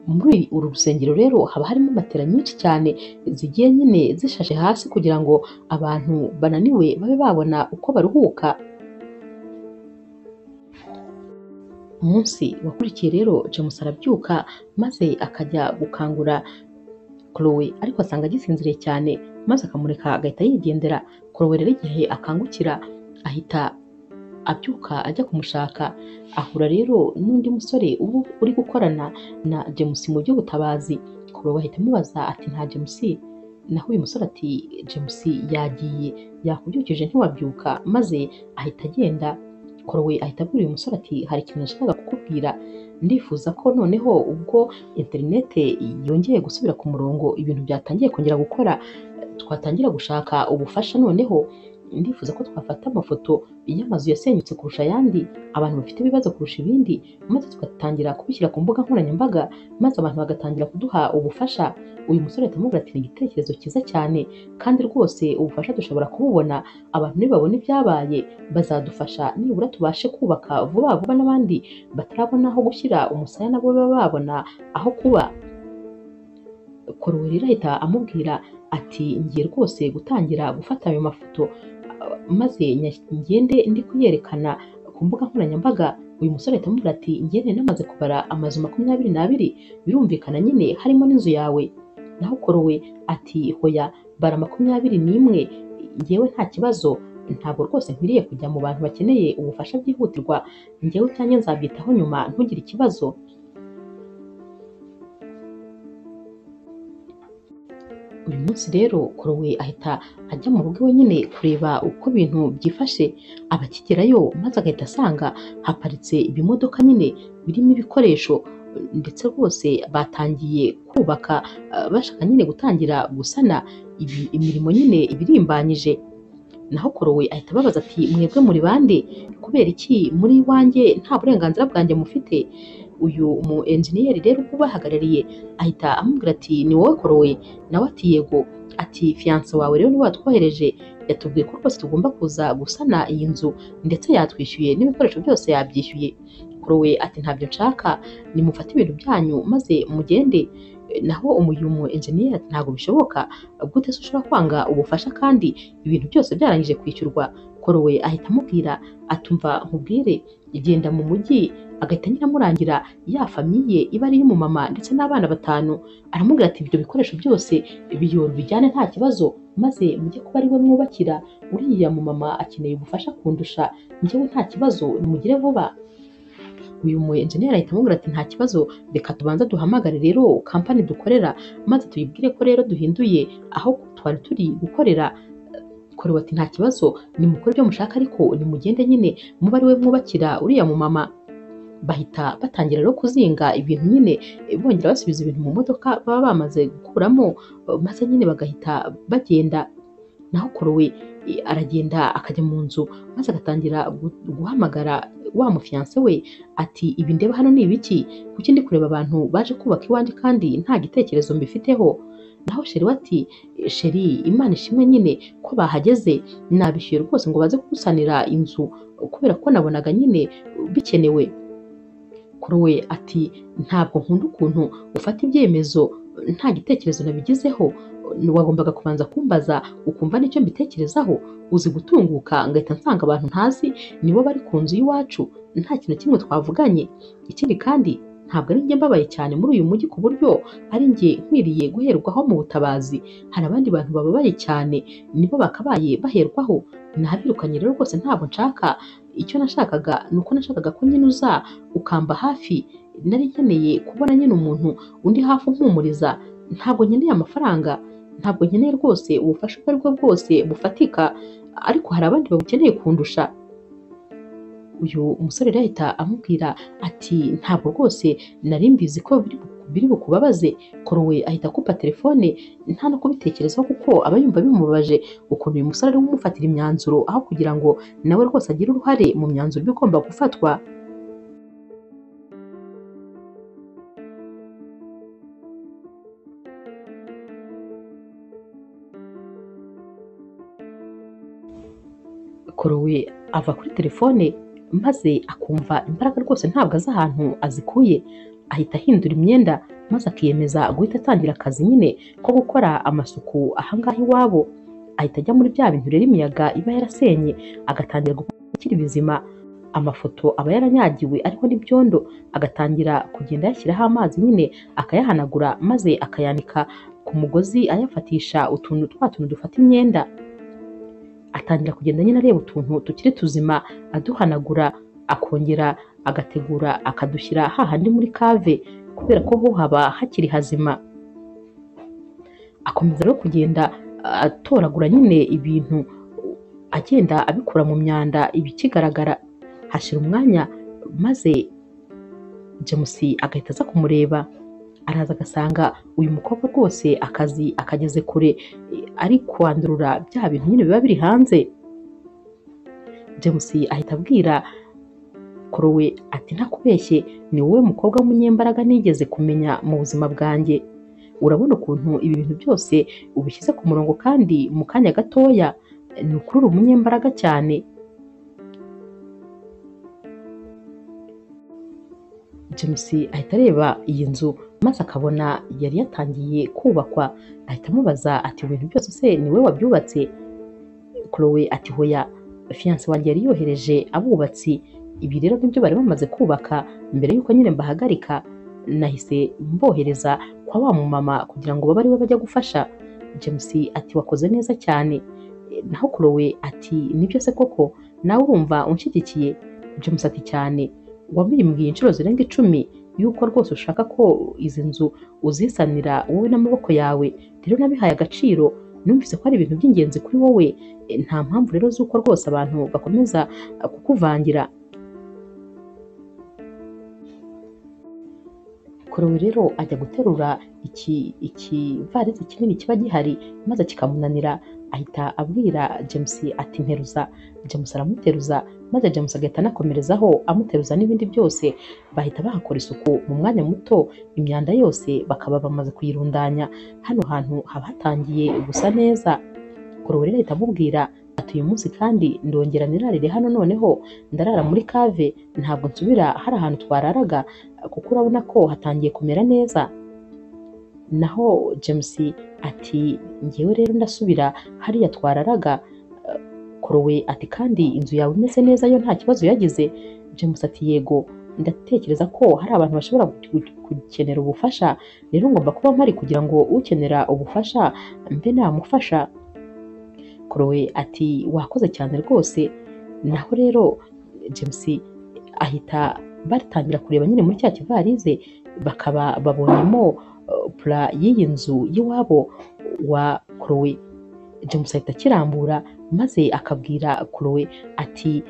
Muri uru rusengero rero haba harimo matera nyinshi cyane zigiye nyine zishashe hasi kugira ngo abantu bananiwe babe babona uko baruhuka. Umunsi wakurikiye rero James arabyuka maze akajya gukangura Chloe ariko asanga agisinziriye cyane maze akamureka agahita yigendera. Chloe rero igihe akangukira ahita abyuka ajya kumushaka, ahura rero n'undi musore ubu uri gukorana na James mu by'ubutabazi. Chloe ahita amubaza ati nta James? Naho uyu musore ati James yagiye, yakubyukije ntiwabyuka, maze ahita agenda. Chloe ahita abwira uyu musore ati hari ikintu nashakaga kukubwira, ndifuza ko noneho ubwo interinete yongeye gusubira ku murongo, ibintu byatangiye kongera gukora, twatangira gushaka ubufasha. Noneho ndifuza ko twafata amafoto y'amazu yasenyutse kurusha ayandi, abantu bafite ibibazo kurusha ibindi, maze tugatangira kubishyira ku mbuga nkoranyambaga, maze abantu bagatangira kuduha ubufasha. Uyu musore ahita amubwira ati ni igitekerezo cyiza cyane, kandi rwose ubufasha dushobora kububona, abantu nibabona ibyabaye bazadufasha, nibura tubashe kubaka vuba vuba, n'abandi batarabona aho gushyira umusaya nabo baba babona aho kuba. Chloe rero ahita amubwira ati ngiye rwose gutangira gufata ayo mafoto, maze ngende ndi kuyerekana ku mbuga nkoranyambaga. Uyu musore ahita amubwira ati ngende namaze kubara amazu 22, birumvikana nyine harimo n'inzu yawe. Naho Chloe ati hoya, bara 21, ngewe nta kibazo, ntabwo rwose nkwiriye kujya mu bantu bakeneye ubufasha byihutirwa, ngewe cyanjye nzabyitaho nyuma, ntugire ikibazo. Uyu munsi rero Chloe ahita ajya mu rugo iwe nyine kureba uko ibintu byifashe. Abakigerayo maze agahita asanga haparitse ibimodoka nyine birimo ibikoresho, ndetse rwose batangiye kubaka, bashaka nyine gutangira gusana imirimo nyine ibirimbanyije. Naho Chloe ahita ababaza ati mwebwe muri bande, kubera iki muri iwanjye nta burenganzira bwanjye mufite? Uyu mu engineer rero ubahagarariye ahita amubwira ati ni wowe Chloe? Nawe ati yego. Ati fiance wawe rero niwe watwohereje, yatubwiye ko rwose tugomba kuza gusana iyi nzu, ndetse yatwishyuye n'ibikoresho byose yabyishyuye. Chloe ati ntabyo nshaka, nimufate ibintu byanyu maze mugende. Naho uyu mu engineer ati ntabwo bishoboka, gute se ushobora kwanga ubufasha kandi ibintu byose byarangije kwishyurwa? Chloe ahita amubwira atumva nkubwire, igenda mu mujyi, agahita nyine amurangira ya famiye iba ari iy'umumama ndetse n'abana 5. Aramubwira ati ibyo bikoresho byose biyora bijyane nta kibazo, maze mujye kuba ari we mwubakira, uriya mumama akeneye ubufasha kundusha, njyewe nta kibazo, nimugire vuba. Uyu mu engineer ahita amubwira ati nta kibazo, reka tubanza duhamagare rero kampani dukorera, maze tuyibwire ko rero duhinduye aho twari turi gukorera. Chloe ati nta kibazo, nimukore ibyo mushaka, ariko nimugende nyine muba ari we mwubakira uriya mumama. Bahita batangira rero kuzinga ibintu nyine, bongera basubiza ibintu mu modoka baba bamaze gukuramo, maze nyine bagahita bagenda. Naho Chloe aragenda akajya mu nzu, maze agatangira guhamagara wa mufiance we ati ibi ndeba hano ni ibiki, kuki ndi kureba abantu baje kubaka iwanjye kandi nta gitekerezo mbifiteho? Naho Sheri we ati Sheri, Imana ishimwe nyine ko bahageze, nabishyuye rwose ngo baze kugusanira inzu kubera ko nabonaga nyine bikenewe. Chloe ati ntabwo nkunda ukuntu ufata ibyemezo nta gitekerezo nabigizeho, wagombaga kubanza kumbaza ukumva nicyo mbitekerezaho. Uzi gutunguka ngahita nsanga abantu ntazi nibo bari ku nzu y'iwacu, nta kintu kimwe twavuganye. Ikindi kandi ntabwo ari njye mbabaye cyane muri uyu mujyi ku buryo ari njye nkwiriye guherwaho mu butabazi, hari abandi bantu bababaye cyane nibo bakabaye baherwaho. Nabirukanye rero rwose, ntabwo nshaka. Icyo nashakaga ni uko nashakaga ko nyine uza ukamba hafi, nari nkeneye kubona nyine umuntu undi hafi umpumuriza. Ntabwo nkeneye amafaranga, ntabwo nkeneye rwose ubufasha ubwo aribwo bwose bufatika, ariko hari abandi babukeneye kundusha. Uyu umusore rero ahita amubwira ati ntabwo rwose nari mbizi ko biri bukubabaze. Chloe ahita akupa telefone nta no kubitekerezaho, kuko aba yumva bimubabaje ukuntu uyu musore ari umufatira imyanzuro aho kugira ngo nawe rwose agire uruhare mu myanzuro igomba gufatwa. Chloe ava kuri telefone maze akumva imbaraga rwose ntabwo azi ahantu azikuye. Ahita ahindura imyenda maze akiyemeza guhita atangira akazi nyine ko gukora amasuku ahangaha iwabo. Ahita ajya muri bya bintu rero imiyaga iba yarasenye, agatangira gukira ibizima. Amafoto aba yaranyagiwe ariko n'ibyondo, agatangira kugenda yashyiraho amazi nyine akayahanagura, maze akayanika ku mugozi ayafatisha twa tuntu dufata imyenda. Atangira kugenda nyine areba utuntu tukiri tuzima aduhanagura, akongera agategura akadushyira hahandi muri kave kubera ko ho haba hakiri hazima. Akomeza rero kugenda atoragura nyine ibintu agenda abikura mu myanda ibikigaragara. Hashira umwanya maze James agahita aza kumureba, araza agasanga uyu mukobwa rwose akazi akageze kure, ari kwandurura bya bintu nyine biba biri hanze. James ahita abwira Chloe ati ntakubeshye ni wowe mukobwa w'umunyembaraga nigeze kumenya mu buzima bwanjye. Urabona ukuntu ibi bintu byose ubishyize ku murongo kandi mu kanya gatoya, ni ukuri uri umunyembaraga cyane. James ahita areba iyi nzu maze akabona yari yatangiye kubakwa, ahita amubaza ati ibintu byose se ni wowe wabyubatse? Chloe ati hoya, fiance wanjye yari yohereje abubatsi, ibi rero nibyo bari bamaze kubaka mbere yuko nyine mbahagarika, nahise mbohereza kwa wa mumama kugira ngo babe ari we bajya gufasha. James ati wakoze neza cyane. Naho Chloe ati nibyo se koko nawe urumva unshyigikiye? James ati cyane, wabimbwiye inshuro zirenga 10 yuko rwose ushaka ko izi nzu uzisanira wowe n'amaboko yawe, rero nabihaye agaciro, numvise ko ari ibintu by'ingenzi kuri wowe, nta mpamvu rero z'uko rwose abantu bakomeza kukuvangira. Chloe rero ajya guterura ikivarizi kinini kiba gihari maze kikamunanira, ahita abwira James ati nteruza. James aramuteruza maze James agahita anakomerezaho amuteruza n'ibindi byose. Bahita bahakora isuku mu mwanya muto, imyanda yose bakaba bamaze kuyirundanya. Hano hantu haba hatangiye gusa neza. Chloe rero ahita amubwira ati uyu munsi kandi ndongera nirarire hano, noneho ndarara muri kave, ntabwo nsubira hari ahantu twararaga kuko urabona ko hatangiye kumera neza. Naho James ati ngewe rero ndasubira hariya twararaga. Chloe ati kandi inzu yawe imeze neza yo nta kibazo yagize? James ati yego, ndatekereza ko hari abantu bashobora gukenera ubufasha, rero ngomba kuba mpari kugira ngo ukenera ubufasha mbe namufasha. Chloe ati wakoze cyane rwose. Naho rero James ahita batangira kureba nyine muri cya kivarize, bakaba babonyemo pla y'iyi nzu y'iwabo wa Chloe. James ahita akirambura maze akabwira Chloe ati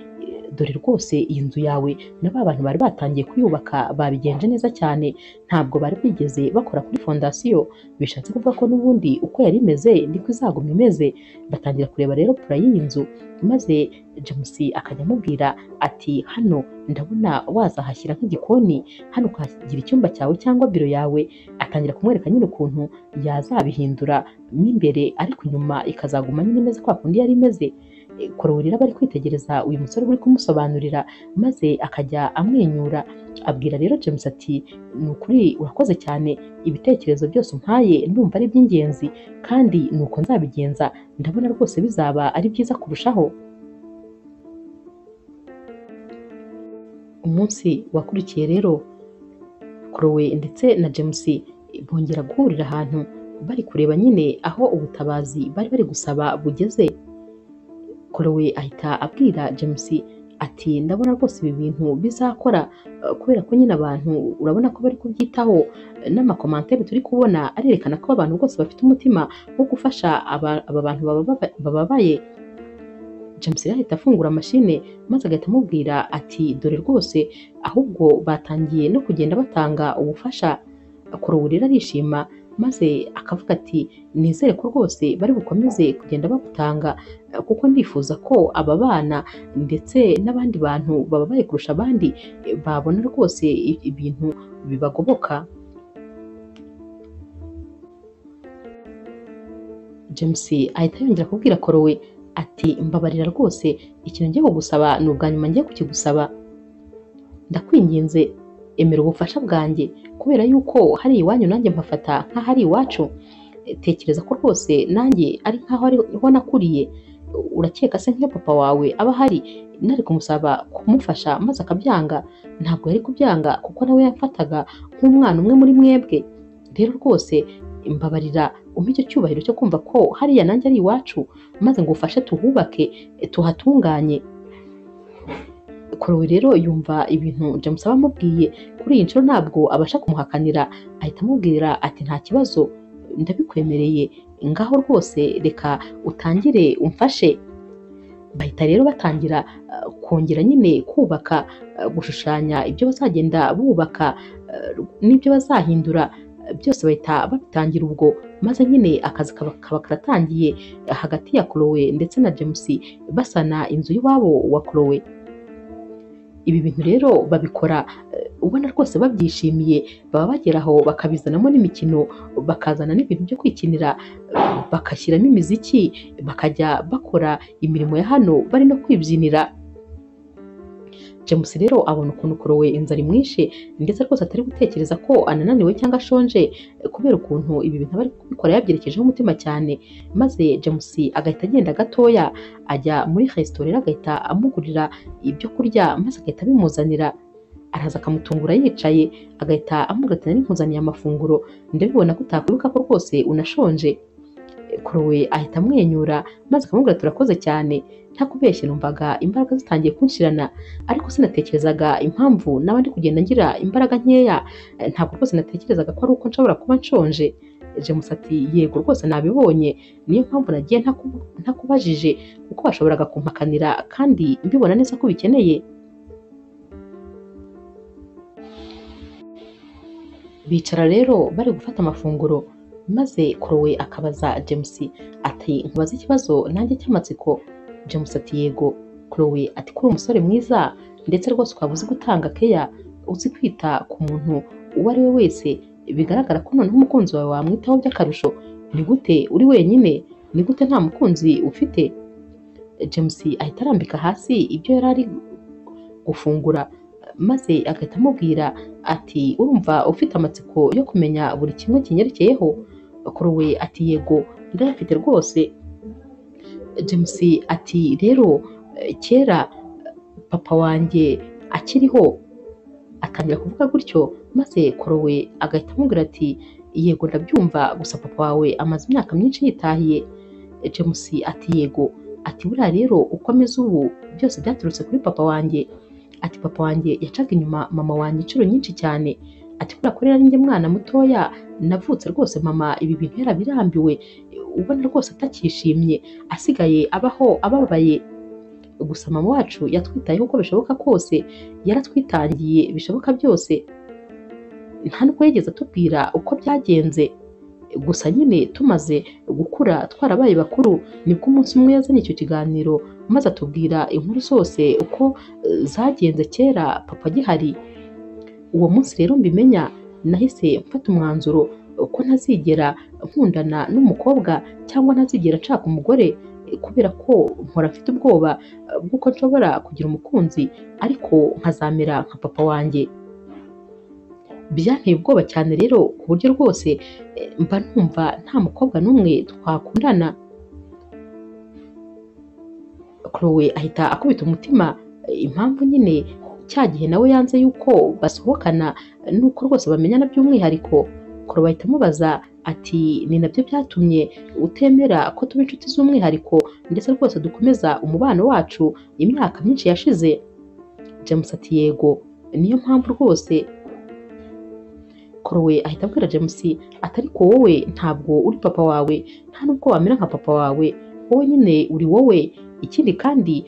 dore rwose iyi nzu yawe na ba bantu bari batangiye kuyubaka babigenje neza cyane, ntabwo bari bigeze bakora kuri fondasiyo, bishatse kuvuga ko n'ubundi uko yari imeze niko izaguma imeze. Batangira kureba rero pla y'iyi nzu maze James akajya amubwira ati hano ndabona wazahashyira nk'igikoni, hano ukahagira icyumba cyawe cyangwa biro yawe. Atangira kumwereka nyine ukuntu yazabihindura mo imbere ariko inyuma ikazaguma nyine imeze kwa kundi yari imeze. Chloe rero bari kwitegereza uyu musore uri kumusobanurira maze akajya amwenyura. Abwira rero James ati ni ukuri urakoze cyane, ibitekerezo byose umpaye ndumva ari iby'ingenzi kandi nuko nzabigenza, ndabona rwose bizaba ari byiza kurushaho. Umunsi wakurikiye rero Chloe ndetse na James bongera guhurira ahantu bari kureba nyine aho ubutabazi bari bari gusaba bugeze. Chloe ahita abwira James ati ndabona rwose ibi bintu bizakora, kubera ko nyine abantu urabona ko bari kubyitaho, n'amakomantere turi kubona arerekana ko abantu bose bafite umutima wo gufasha aba bantu bababaye. James ahita afungura mashine maze agahita amubwira ati dore rwose ahubwo batangiye no kugenda batanga ubufasha. Chloe rero arishima maze akavuga ati nizere ko rwose bari bukomeze kugenda babutanga, kuko ndifuza ko aba bana ndetse n'abandi bantu bababaye kurusha abandi babona rwose ibintu bibagoboka. James ahita yongera kubwira Chloe ati mbabarira rwose, ikintu ngiye kugusaba ni ubwa nyuma ngiye kukigusaba, ndakwinginze emera ubufasha bwanjye, kubera yuko hari iwanyu nanjye mpafata nk'ahari iwacu. Tekereza ko rwose nanjye ari nk'aho ariho nakuriye. Urakeka se nk'iyo papa wawe aba ahari nari kumusaba kumufasha maze akabyanga? Ntabwo yari kubyanga kuko nawe yamfataga nk'umwana umwe muri mwebwe. Rero rwose mbabarira umpe icyo cyubahiro cyo kumva ko hariya nanjye ari iwacu, maze ngo ufashe tuhubake, tuhatunganye. Chloe rero yumva ibintu James aba amubwiye, kuri iyi nshuro ntabwo abasha kumuhakanira, ahita amubwira ati nta kibazo, ndabikwemereye, ngaho rwose reka utangire umfashe. Bahita rero batangira kongera nyine kubaka, gushushanya ibyo bazagenda bubaka n'ibyo bazahindura, byose bahita babitangira ubwo, maze nyine akazi kaba karatangiye hagati ya Chloe ndetse na James basana inzu y'iwabo wa Chloe. Ibi bintu rero babikora ubona rwose babyishimiye, baba bageraho bakabizanamo n'imikino, bakazana n'ibintu byo kwikinira, bagashyiramo imiziki, bakajya bakora imirimo ya hano bari no kwibyinira. James rero abona ukuntu Chloe inzara imwishe ndetse rwose atari gutekereza ko anananiwe cyangwa ashonje, kubera ukuntu ibi bintu bari kubikora yabyerekejeho umutima cyane, maze James agahita agenda gatoya ajya muri resitora, agahita amugurira ibyo kurya maze agahita abimuzanira. Araza akamutungura yicaye, agahita amubwira ati nari nkuzaniye amafunguro, ndabibona ko utakwibuka ko rwose unashonje. Chloe ahita amwenyura maze akamubwira ati urakoze cyane, ntakubeshye numvaga imbaraga zitangiye kunshirana, ariko sinatekerezaga impamvu naba ndi kugenda ngira imbaraga nkeya, ntabwo rwose natekerezaga ko ari uko nshobora kuba nshonje. James ati yego rwose nabibonye, niyo mpamvu nagiye ntakubajije, kuko washoboraga kumpakanira kandi mbibona neza ko ubikeneye. Bicara rero bari gufata amafunguro, maze Chloe akabaza James ati nkubaze ikibazo nanjye cy'amatsiko. James ati yego. Chloe ati kuri umusore mwiza ndetse rwose ukaba uzi gutanga keya, uzi kwita ku muntu uwo ari we wese, bigaragara ko noneho umukunzi wawe wamwitaho by'akarusho. Ni gute uri wenyine? Ni gute nta mukunzi ufite? James ahita arambika hasi ibyo yari ari gufungura, maze agahita amubwira ati urumva ufite amatsiko yo kumenya buri kimwe kinyerekeyeho? Chloe ati yego ndayafite rwose. James ati rero kera papa wanjye akiriho, atangira kuvuga gutyo, maze Chloe agahita amubwira ati yego ndabyumva, gusa papa wawe amaze imyaka myinshi yitahiye. James ati yego. Ati buriya rero uko ameze ubu byose byaturutse kuri papa wanjye. Ati papa wanjye yacaga inyuma mama wanjye inshuro nyinshi cyane. Ati kubera ko rero ari njye mwana mutoya navutse rwose mama ibi bintu yarabirambiwe, ubona rwose atakishimye, asigaye abaho ababaye. Gusa mama wacu yatwitayeho uko bishoboka kose, yaratwitangiye bishoboka byose, nta nubwo yigeze atubwira uko byagenze. Gusa nyine tumaze gukura twarabaye bakuru, nibwo umunsi umwe yazanye icyo kiganiro maze atubwira inkuru zose uko zagenze kera papa agihari. Uwo munsi rero mbimenya, nahise mfata umwanzuro ko ntazigera nkundana n'umukobwa cyangwa ntazigera nshaka umugore, kubera ko mpora mfite ubwoba bw'uko nshobora kugira umukunzi ariko nkazamera nka papa wanjye. Byanteye ubwoba cyane rero ku buryo rwose mba numva nta mukobwa n'umwe twakundana. Chloe ahita akubita umutima, impamvu nyine cya gihe nawe yanze yuko basohokana nuko rwose bamenyana by'umwihariko. Chloe ahita amubaza ati ni nabyo byatumye utemera ko tuba inshuti z'umwihariko ndetse rwose dukomeza umubano wacu imyaka myinshi yashize? James ati yego, niyo mpamvu rwose. Chloe ahita abwira James ati ariko wowe ntabwo uri papa wawe, nta nubwo wamera nka papa wawe, wowe nyine uri wowe. Ikindi kandi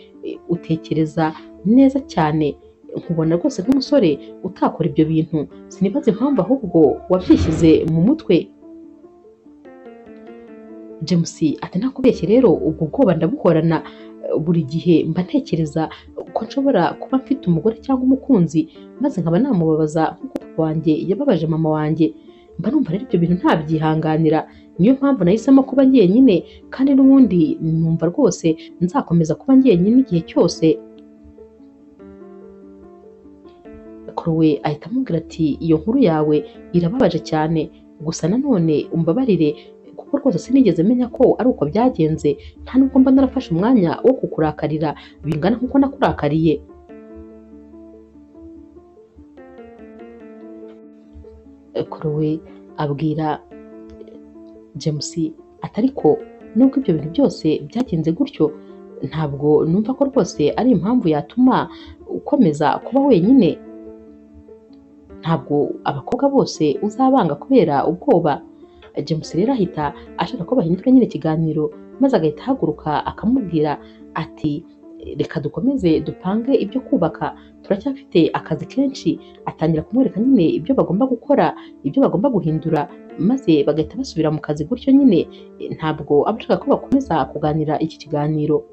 utekereza neza cyane, nkubona rwose nk'umusore utakora ibyo bintu, sinibaza impamvu ahubwo wabyishyize mu mutwe. James ati ntakubeshye rero ubwo bwoba ndabuhorana, buri gihe mba ntekereza ko nshobora kuba mfite umugore cyangwa umukunzi maze nkaba namubabaza nk'uko papa wanjye yababaje mama wanjye. Mba numva rero ibyo bintu ntabyihanganira, niyo mpamvu nahisemo kuba njyenyine, kandi n'ubundi numva rwose nzakomeza kuba njyenyine igihe cyose. Chloe ahita amubwira ati iyo nkuru yawe irababaje cyane, gusa nanone umbabarire kuko rwose sinigeze menya ko ari uko byagenze, nta nubwo mba narafashe umwanya wo kukurakarira bingana nk'uko nakurakariye. Chloe abwira James ati ariko nubwo ibyo bintu byose byagenze gutyo, ntabwo numva ko rwose ari impamvu yatuma ukomeza kuba wenyine. Ntabwo abakobwa bose uzabanga kubera ubwoba. James rero ahita ashaka ko bahindura nyine ikiganiro, maze agahita ahaguruka akamubwira ati reka dukomeze dupange ibyo kubaka, turacyafite akazi kenshi. Atangira kumwereka nyine ibyo bagomba gukora, ibyo bagomba guhindura, maze bagahita basubira mu kazi gutyo nyine. Ntabwo aba ashaka ko bakomeza kuganira iki kiganiro.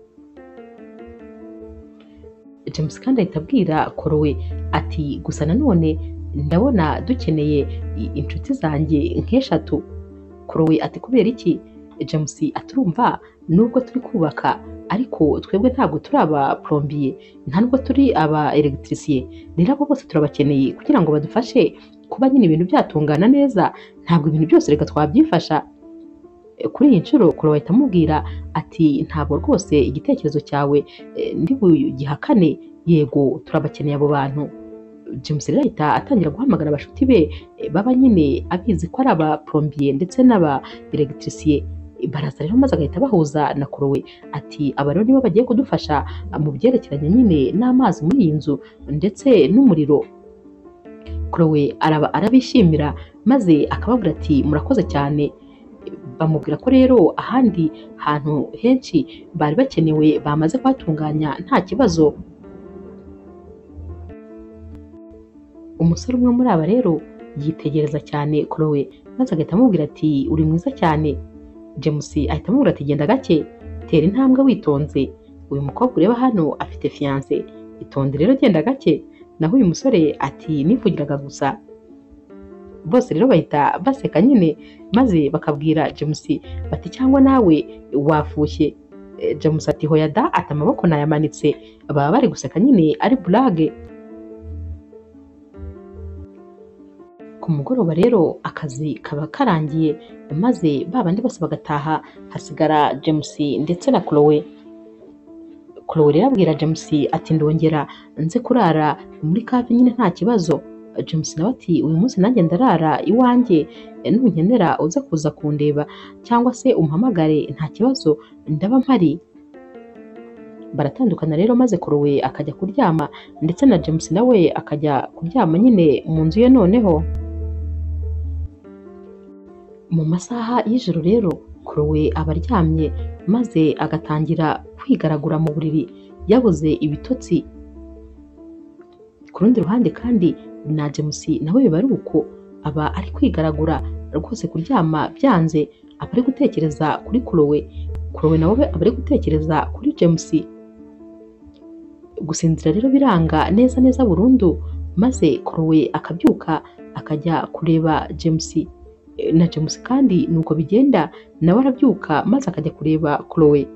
James kandi ahita abwira Chloe ati gusa nanone ndabona dukeneye inshuti zanjye nk'eshatu. Chloe ati kubera iki? James ati urumva nubwo turi kubaka ariko twebwe ntabwo turi aba plombier, nta nubwo turi aba electricien, rero abo bose turabakeneye kugira ngo badufashe kuba nyine ibintu byatungana neza. Ntabwo ibintu byose reka twabyifasha. Kuri iyi nshuro Chloe ahita amubwira ati ntabwo rwose igitekerezo cyawe ndi bugihakane, yego turabakeneye abo bantu. James rero ahita atangira guhamagara abashuti be baba nyine abizi ko ari aba plombier ndetse n'aba electricien. Baraza rero maze agahita bahuza na Chloe ati aba rero nibo bagiye kudufasha mu byerekeranye nyine n'amazi muri iyi nzu ndetse n'umuriro. Chloe arabishimira maze akababwira ati murakoze cyane. Bamubwira ko rero ahandi hantu henshi bari bakenewe bamaze kuhatunganya nta kibazo. Umusore umwe muri aba rero yitegereza cyane Chloe maze agahita amubwira ati uri mwiza cyane. James ahita amubwira ati genda gake, tera intambwe witonze, uyu mukobwa ureba hano afite fiance, itonde rero genda gake. Naho uyu musore ati nivugiraga gusa. Bose rero bahita baseka nyine maze bakabwira James bati cyangwa nawe wafushye. James ati hoya da, ati amaboko nayamanitse. Baba bari guseka nyine ari blague. Ku mugoroba rero akazi kaba karangiye maze babandi bose bagataha, hasigara James ndetse na Chloe. Chloe rero abwira James ati ndongera nze kurara muri cave nyine nta kibazo. James nawe ati uyu munsi nanjye ndarara iwanjye, nunkenera uze kuza kundeba cyangwa se umpamagare nta kibazo ndaba mpari. Baratandukana rero maze Chloe akajya kuryama ndetse na James nawe akajya kuryama nyine mu nzu ye. Noneho mu masaha y'ijoro rero Chloe aba aryamye maze agatangira kwigaragura mu buriri yabuze ibitotsi. Ku rundi ruhande kandi na James nawe biba ari uko, aba ari kwigaragura rwose, kuryama byanze, aba ari gutekereza kuri Chloe. Chloe nawe aba ari gutekereza kuri James. Gusinzira rero biranga neza neza burundu, maze Chloe akabyuka akajya kureba James. Na James kandi nuko bigenda, nawe arabyuka maze akajya kureba Chloe.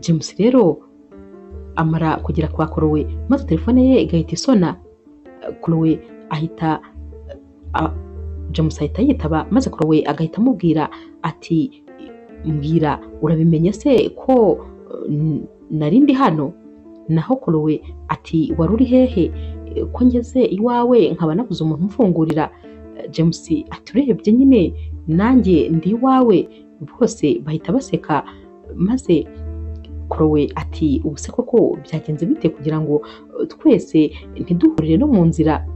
James rero amara kugera kwa Chloe maze telefone ye igahita isona. Chloe ahita James ahita yitaba maze Chloe agahita amubwira ati mbwira urabimenye se ko nari ndi hano? Naho Chloe ati wari uri hehe ko ngeze iwawe nkaba nabuze umuntu umfungurira? James ati urebye nyine nanjye ndi iwawe. Bose bahita baseka maze Chloe ati ubuse koko byagenze bite kugira ngo twese ntiduhurire no mu nzira?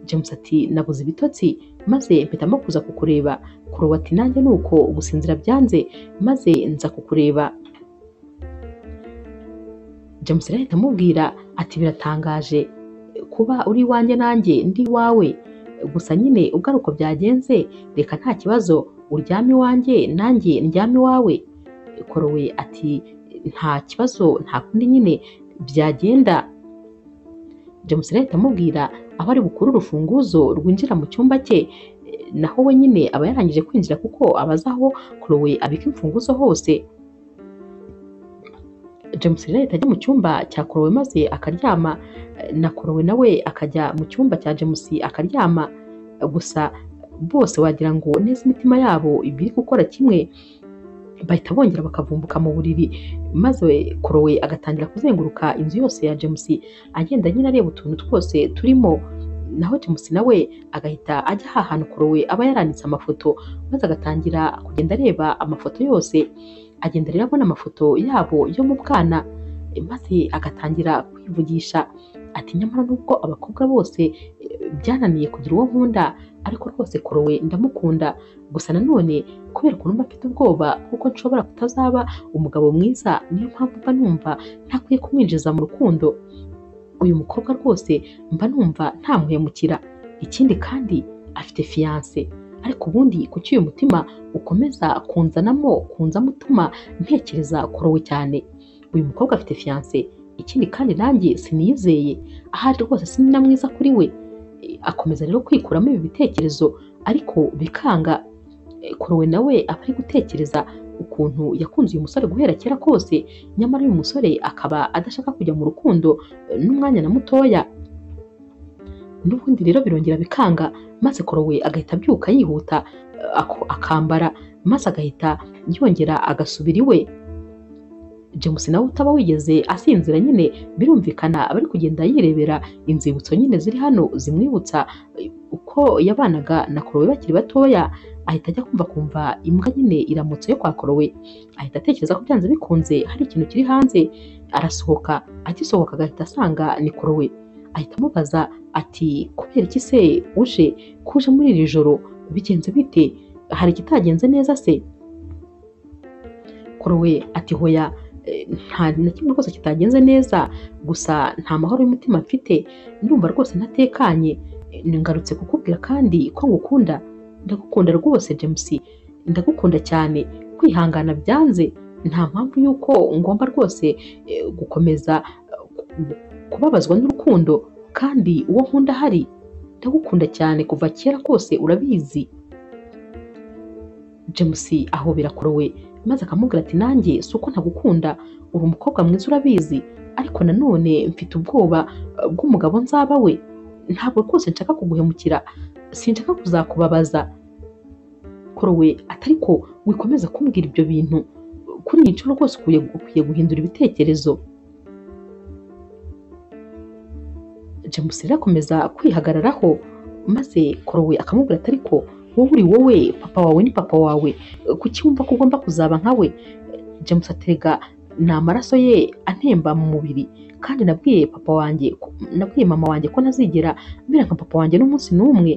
James ati nabuze ibitotsi maze mpitamo kuza kukureba. Chloe ati nanjye nuko gusinzira byanze maze nza kukureba. James ahita amubwira ati biratangaje kuba uri iwanjye nanjye ndi iwawe, gusa nyine ubwo ari uko byagenze reka nta kibazo uryame iwanjye nanjye ndyame iwawe. Chloe ati nta kibazo, nta kundi nyine byagenda. James ahita amubwira aho ari bukure urufunguzo rwinjira mu cyumba cye, naho we nyine aba yarangije kwinjira kuko abaza aho Chloe abika imfunguzo hose. James rero ahita ajya mu cyumba cya Chloe maze akaryama, na Chloe nawe akajya mu cyumba cya James akaryama. Gusa bose wagira ngo neza imitima yabo ibiri gukora kimwe, bahita bongera bakavumbuka mu buriri maze Chloe agatangira kuzenguruka inzu yose ya James agenda nyine areba utuntu twose turimo. naho James nawe agahita ajya ahantu Chloe aba yaranditse amafoto, maze agatangira kugenda areba amafoto yose, agenda rero abona amafoto yabo yo mu bwana, maze agatangira kwivugisha ati nyamara nubwo abakobwa bose byananiye kugira uwo nkunda, ariko rwose Chloe ndamukunda, gusa nanone kubera ukuntu mba mfite ubwoba kuko nshobora kutazaba umugabo mwiza, niyo mpamvu mba numva ntakwiye kumwinjiza mu rukundo. Uyu mukobwa rwose mba numva ntamuhemukira, ikindi kandi afite fiance, ariko ubundi kuki uyu mutima ukomeza kunzamo utuma ntekereza Chloe cyane. Uyu mukobwa afite fiance, ikindi kandi nanjye siniyizeye, ahari rwose sinina mwiza kuri we. Akomeza rero kwikuramo ibi bitekerezo ariko bikanga. Chloe nawe aba ari gutekereza ukuntu yakunze uyu musore guhera kera kose, nyamara uyu musore akaba adashaka kujya mu rukundo n'umwanya na mutoya. N'ubundi rero birongera bikanga, maze Chloe agahita abyuka yihuta akambara, maze agahita yongera agasubira iwe. James nawe utaba wigeze asinzira nyine, birumvikana aba ari kugenda yirebera inzibutso nyine ziri hano zimwibutsa uko yabanaga na Chloe bakiri batoya, ahita ajya kumva imbwa nyine iramutse yo kwa Chloe, ahita atekereza ko byanze bikunze hari ikintu kiri hanze. Arasohoka, agisohoka agahita asanga ni Chloe, ahita amubaza ati kubera iki se kuje muri iri joro, bigenze bite, hari ikitagenze neza se? Chloe ati hoya, nta na kimwe rwose kitagenze neza, gusa nta mahoro y'umutima mfite, ndumva rwose ntatekanye, ngarutse kukubwira kandi ko ngukunda. Ndagukunda rwose James, ndagukunda cyane, kwihangana byanze, nta mpamvu y'uko ngomba rwose gukomeza kubabazwa n'urukundo, kandi uwo nkunda ahari. Ndagukunda cyane kuva kera kose urabizi. James ahobera Chloe maze akamubwira ati nanjye si uko ntagukunda, uri umukobwa mwiza urabizi, ariko nanone mfite ubwoba bw'umugabo nzaba we. Ntabwo rwose nshaka kuguhemukira, sinshaka kuzakubabaza. Chloe atariko wikomeza kumbwira ibyo bintu, kuri iyi nshuro rwose ukwiye guhindura ibitekerezo. James rero akomeza kwihagararaho, maze Chloe akamubwira ati ariko wowe uri wowe, papa wawe ni papa wawe, kuki wumva ko ugomba kuzaba nkawe? James atega ni amaraso ye antemba mu mubiri, kandi nabwiye mama wanjye ko ntazigera mbera nka papa wanjye n'umunsi n'umwe.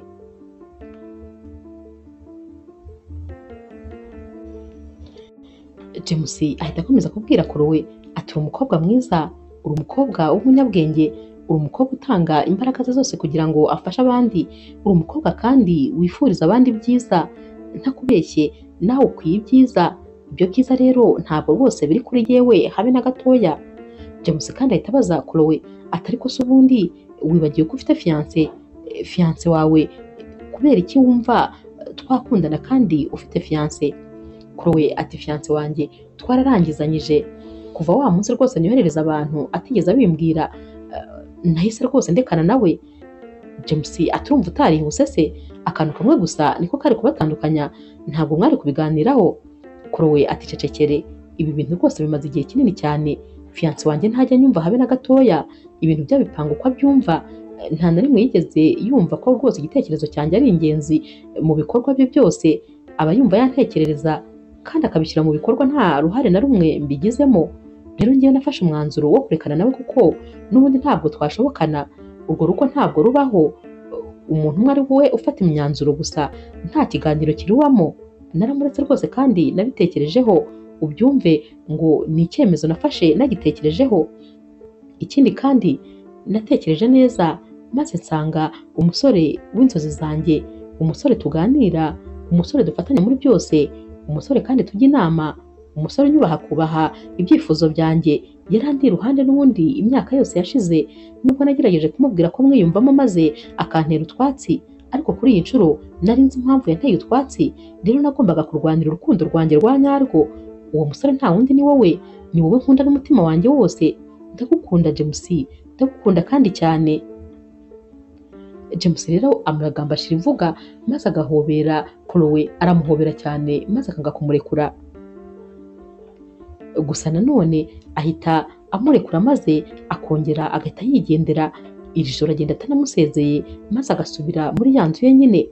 James ahita akomeza kubwira Chloe ati uri umukobwa mwiza, uri umukobwa w'umunyabwenge, uri umukobwa utanga imbaraga ze zose kugira ngo afashe abandi, uri umukobwa kandi wifuriza abandi byiza, ntakubeshye nawe ukwiye ibyiza. Ibyo byiza rero ntabwo rwose biri kuri yewe habe na gatoya. James kandi ahita abaza Chloe ati ariko se ubundi wibagiwe ko ufite fiance wawe, kubera iki wumva twakundana kandi ufite fiance? Chloe ati fiance wanjye twararangizanyije, kuva wa munsi rwose nyoherereza abantu atigeze abimbwira, nahise rwose ndekana nawe. James ati urumva utarihuse se, akantu kamwe gusa niko kari kubatandukanya, ntabwo mwari kubiganiraho? Chloe ati cecekere, ibi bintu rwose bimaze igihe kinini cyane, fiance wanjye ntajya nyumva habe na gatoya, ibintu by'abipanga uko abyumva, nta na rimwe yigeze yumva ko rwose igitekerezo cyanjye ari ingenzi mu bikorwa bye byose, aba yumva yantekerereza kandi akabishyira mu bikorwa nta ruhare na rumwe mbigizemo. Rero ngewe nafashe umwanzuro wo kurekana nawe kuko n'ubundi ntabwo twashobokana, urwo rugo ntabwo rubaho umuntu umwe ari we ufata imyanzuro gusa nta kiganiro kiruwamo. Naramuretse rwose kandi nabitekerejeho, ubyumve ngo ni icyemezo nafashe nagitekerejeho. Ikindi kandi natekereje neza, maze nsanga umusore w'inzozi zanjye, umusore tuganira, umusore dufatanya muri byose, umusore kandi tujya inama, umusore unyubaha kubaha ibyifuzo byanjye, yarandi iruhande n'ubundi imyaka yose yashize, nubwo nagerageje kumubwira ko mwiyumvamo maze akantera utwatsi, ariko kuri iyi nshuro nari nzi impamvu yanteye utwatsi. Rero nagombaga kurwanira urukundo rwanjye rwa nyarwo. Uwo musore nta wundi ni wowe, ni wowe nkunda n'umutima wanjye wose. Ndagukunda James, ndagukunda kandi cyane. James rero amagambo ashira ivuga, maze agahobera Chloe, aramuhobera cyane maze akanga kumurekura. Gusa nanone ahita amurekura maze akongera agahita yigendera, iri joro agenda atanamusezeye maze agasubira muri ya nzu ye nyine.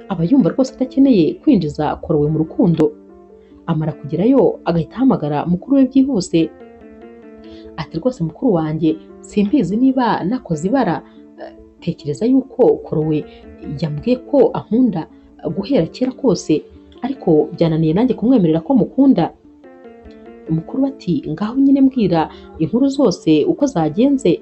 Aba yumva rwose adakeneye kwinjiza Korowe mu rukundo. Amara kugerayo agahita ahamagara mukuru we byihuse ati rwose mukuru wanjye, simbizi niba nakoze ibara, tekereza yuko Korowe yambwiye ko ankunda guhera kera kose, ariko byananiye nanjye kumwemerera ko mukunda. Mukuru ati ngaho nyine mbwira inkuru zose uko zagenze.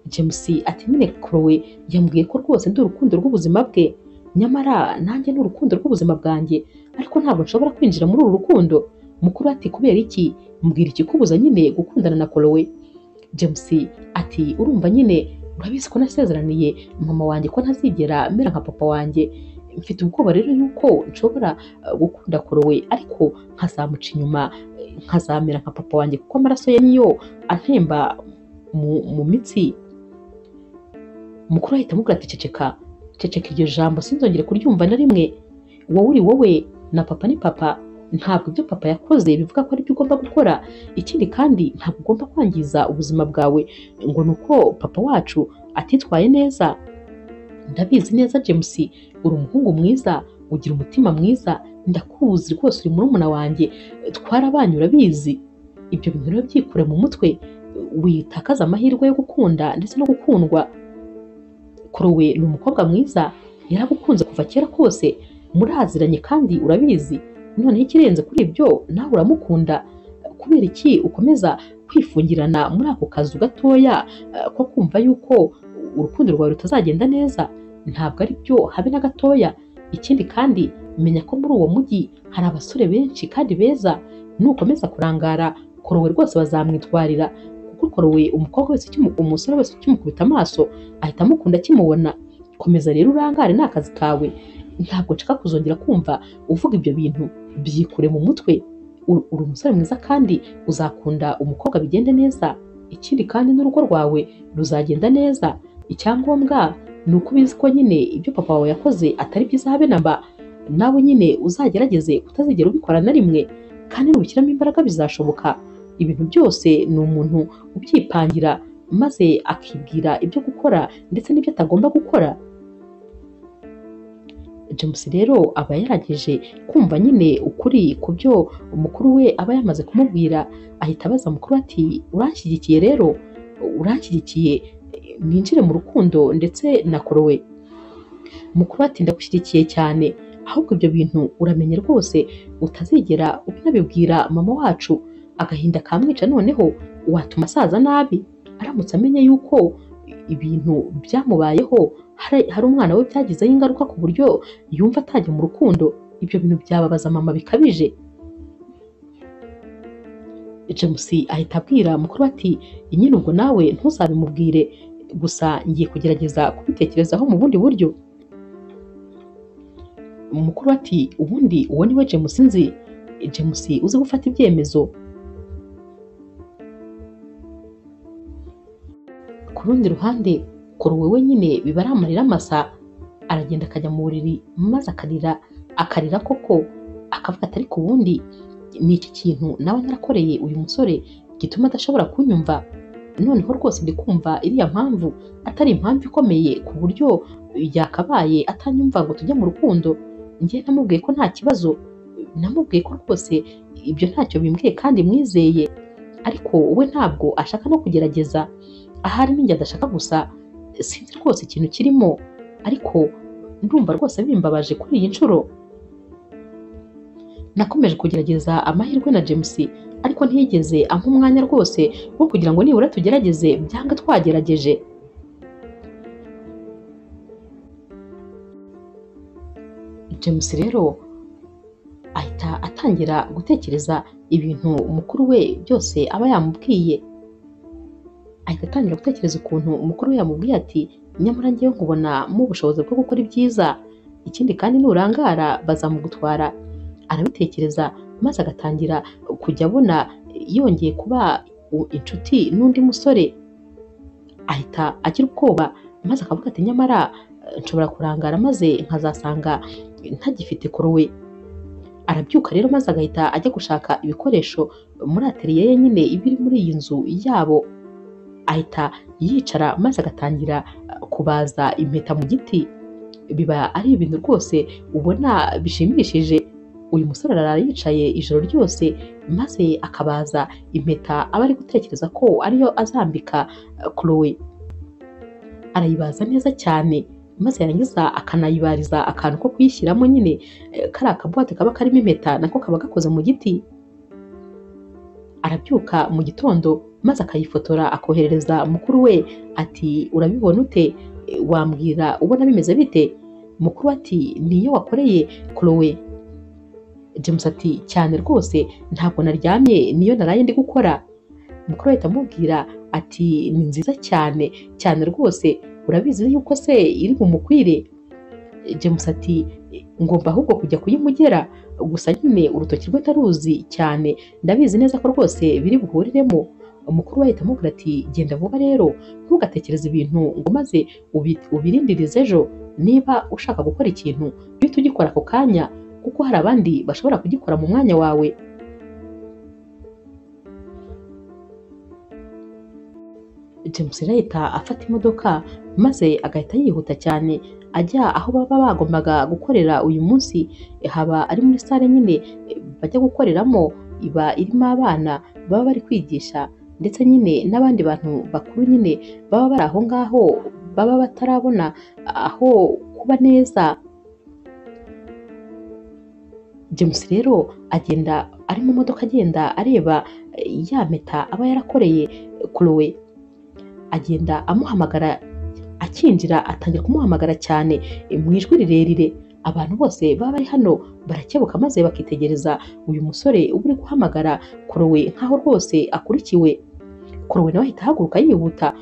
James ati nyine Korowe yambwiye ko rwose ndi urukundo rw'ubuzima bwe, nyamara nanjye ni urukundo rw'ubuzima bwanjye, ariko ntabwo nshobora kwinjira muri uru rukundo. Mukuru ati kubera iki? Mbwira ikikubuza nyine gukundana na Korowe. James ati urumva nyine, urabizi ko nasezeraniye mama wanjye ko ntazigera mera nka papa wanjye. Mfite ubwoba rero yuko nshobora gukunda Korowe ariko nkazamuca inyuma, nkazamera nka papa wanjye kuko amaraso ye niyo antemba mu mitsi. Mukuru ahita amubwira ati ceceka iryo jambo sinzongere kuryumva na rimwe. Wowe uri wowe na papa ni papa, ntabwo ibyo papa yakoze bivuga ko ari byo ugomba gukora. Ikindi kandi ntabwo ugomba kwangiza ubuzima bwawe ngo nuko papa wacu atitwaye neza. Ndabizi neza James, uri umuhungu mwiza, ugira umutima mwiza, ndakuzi rwose, uri murumuna wanjye, twarabanye urabizi. Ibyo bintu rero byikure mu mutwe, witakaza amahirwe yo gukunda ndetse no gukundwa. Korowe ni umukobwa mwiza, yaragukunze kuva kera kose, muraziranye kandi urabizi. Noneho ikirenze kuri ibyo, nawe uramukunda. Kubera iki ukomeza kwifungirana muri ako kazu gatoya ko kumva yuko urukundo rwawe rutazagenda neza? Ntabwo ari byo habe na gatoya. Ikindi kandi menya ko muri uwo mujyi hari abasore benshi kandi beza, nukomeza kurangara Korowe rwose bazamwitwarira, kuko Korowe umukobwa wese umusore wese ukimukubita amaso ahita amukunda akimubona. Komeza rero urangare, ni akazi kawe. Ntabwo nshaka kuzongera kumva uvuga ibyo bintu, byikure mu mutwe. Uri umusore mwiza kandi uzakunda umukobwa bigende neza. Ikindi kandi n'urugo rwawe ruzagenda neza. Icyangombwa ni uko ubizi ko nyine ibyo papa wawe yakoze atari byiza habe na mba. Nawe nyine uzagerageze kutazigera ubikora na rimwe, kandi nubishyiramo imbaraga bizashoboka. Ibintu byose ni umuntu ubyipangira maze akibwira ibyo gukora ndetse n'ibyo atagomba gukora. James rero aba yarageje kumva nyine ukuri ku byo umukuru we aba yamaze kumubwira. Ahita abaza mukuru ati uranshyigikiye rero? Uranshyigikiye ninjire mu rukundo ndetse na Korowe? Mukuru ati ndagushyigikiye cyane, ahubwo ibyo bintu uramenye rwose utazigera ubinabibwira mama wacu, agahinda kamwica. Noneho watuma asaza nabi aramutse amenye yuko ibintu byamubayeho hari umwana we byagizeho ingaruka ku buryo yumva atajya mu rukundo. Ibyo bintu byababaza mama bikabije. James ahita abwira mukuru ati nyine ubwo nawe ntuzabimubwire, gusa ngiye kugerageza kubitekerezaho mu bundi buryo. Mukuru ati ubundi uwo ni we James nzi, James uzi gufata ibyemezo. Ku rundi ruhande Korowe wenyine biba ari amarira masa, aragenda akajya mu buriri maze akarira koko, akavuga ati ariko ubundi ni iki kintu nawe narakoreye uyu musore gituma adashobora kunyumva? Noneho rwose ndi kumva iriya mpamvu atari impamvu ikomeye ku buryo yakabaye atanyumva ngo tujye mu rukundo. Njye namubwiye ko nta kibazo, namubwiye ko rwose ibyo ntacyo bimbwiye kandi mwizeye, ariko we ntabwo ashaka no kugerageza. Ahari ninjye adashaka gusa, sinzi rwose ikintu kirimo, ariko ndumva rwose bimbabaje kuri iyi nshuro. Nakomeje kugerageza amahirwe na James, ariko ntiyigeze ampa umwanya rwose wo kugira ngo nibura tugerageze byanga twagerageje. James rero ahita atangira gutekereza ibintu mukuru we byose aba yamubwiye. Ahita atangira gutekereza ukuntu umukuru we yamubwiye ati nyamara ngewe nkubona mu bushobozi bwo gukora ibyiza, ikindi kandi nurangara bazamugutwara. Arabitekereza maze agatangira kujya abona yongeye kuba inshuti n'undi musore. Ahita agira ubwoba maze akavuga ati nyamara nshobora kurangara maze nkazasanga ntagifite Korowe. Arabyuka rero maze agahita ajya gushaka ibikoresho muri atelier ye nyine ibiri muri iyi nzu yabo. ahita yicara maze agatangira kubaza impeta mu giti. Biba ari ibintu rwose ubona bishimishije. Uyu musore arara yicaye ijoro ryose maze akabaza impeta aba ari gutekereza ko ariyo azambika Chloe. Arayibaza neza cyane maze yarangiza akanayibariza akantu ko kuyishyiramo nyine, kariya kabuwate kaba karimo impeta nako kaba gakoze mu giti. Arabyuka mu gitondo maze akayifotora akoherereza mukuru we ati urabibona ute, wambwira ubona bimeze bite? Mukuru ati niyo wakoreye Chloe? James ati cyane rwose ntabwo naryamye, niyo naraye ndi gukora. Mukuru we ahita amubwira ati ni nziza cyane cyane rwose, urabizi yuko se iri bumukwire? James ati ngomba ahubwo kujya kuyimugera, gusa nyine urutoki rwe ndaruzi cyane, ndabizi neza ko rwose biri buhuriremo. Umukuru we ahita amubwira ati genda vuba rero, ntugatekereze ibintu ngo maze ubirindirize ejo. Niba ushaka gukora ikintu uhita ugikora ako kanya, kuko hari abandi bashobora kugikora mu mwanya wawe. James rero ahita afata imodoka maze agahita yihuta cyane ajya aho baba bagombaga gukorera uyu munsi. Haba ari muri sale nyine bajya gukoreramo, iba irimo abana baba bari kwigisha ndetse nyine n'abandi bantu bakuru nyine baba bari aho ngaho baba batarabona aho kuba neza. James rero agenda ari mu modoka agenda areba ya mpeta aba yarakoreye Chloe. Agenda amuhamagara, akinjira atangira kumuhamagara cyane mu ijwi rirerire. Abantu bose baba bari hano barakebuka maze bakitegereza uyu musore uba uri guhamagara Chloe nkaho rwose akurikiwe. Chloe nawe ahita ahaguruka yihuta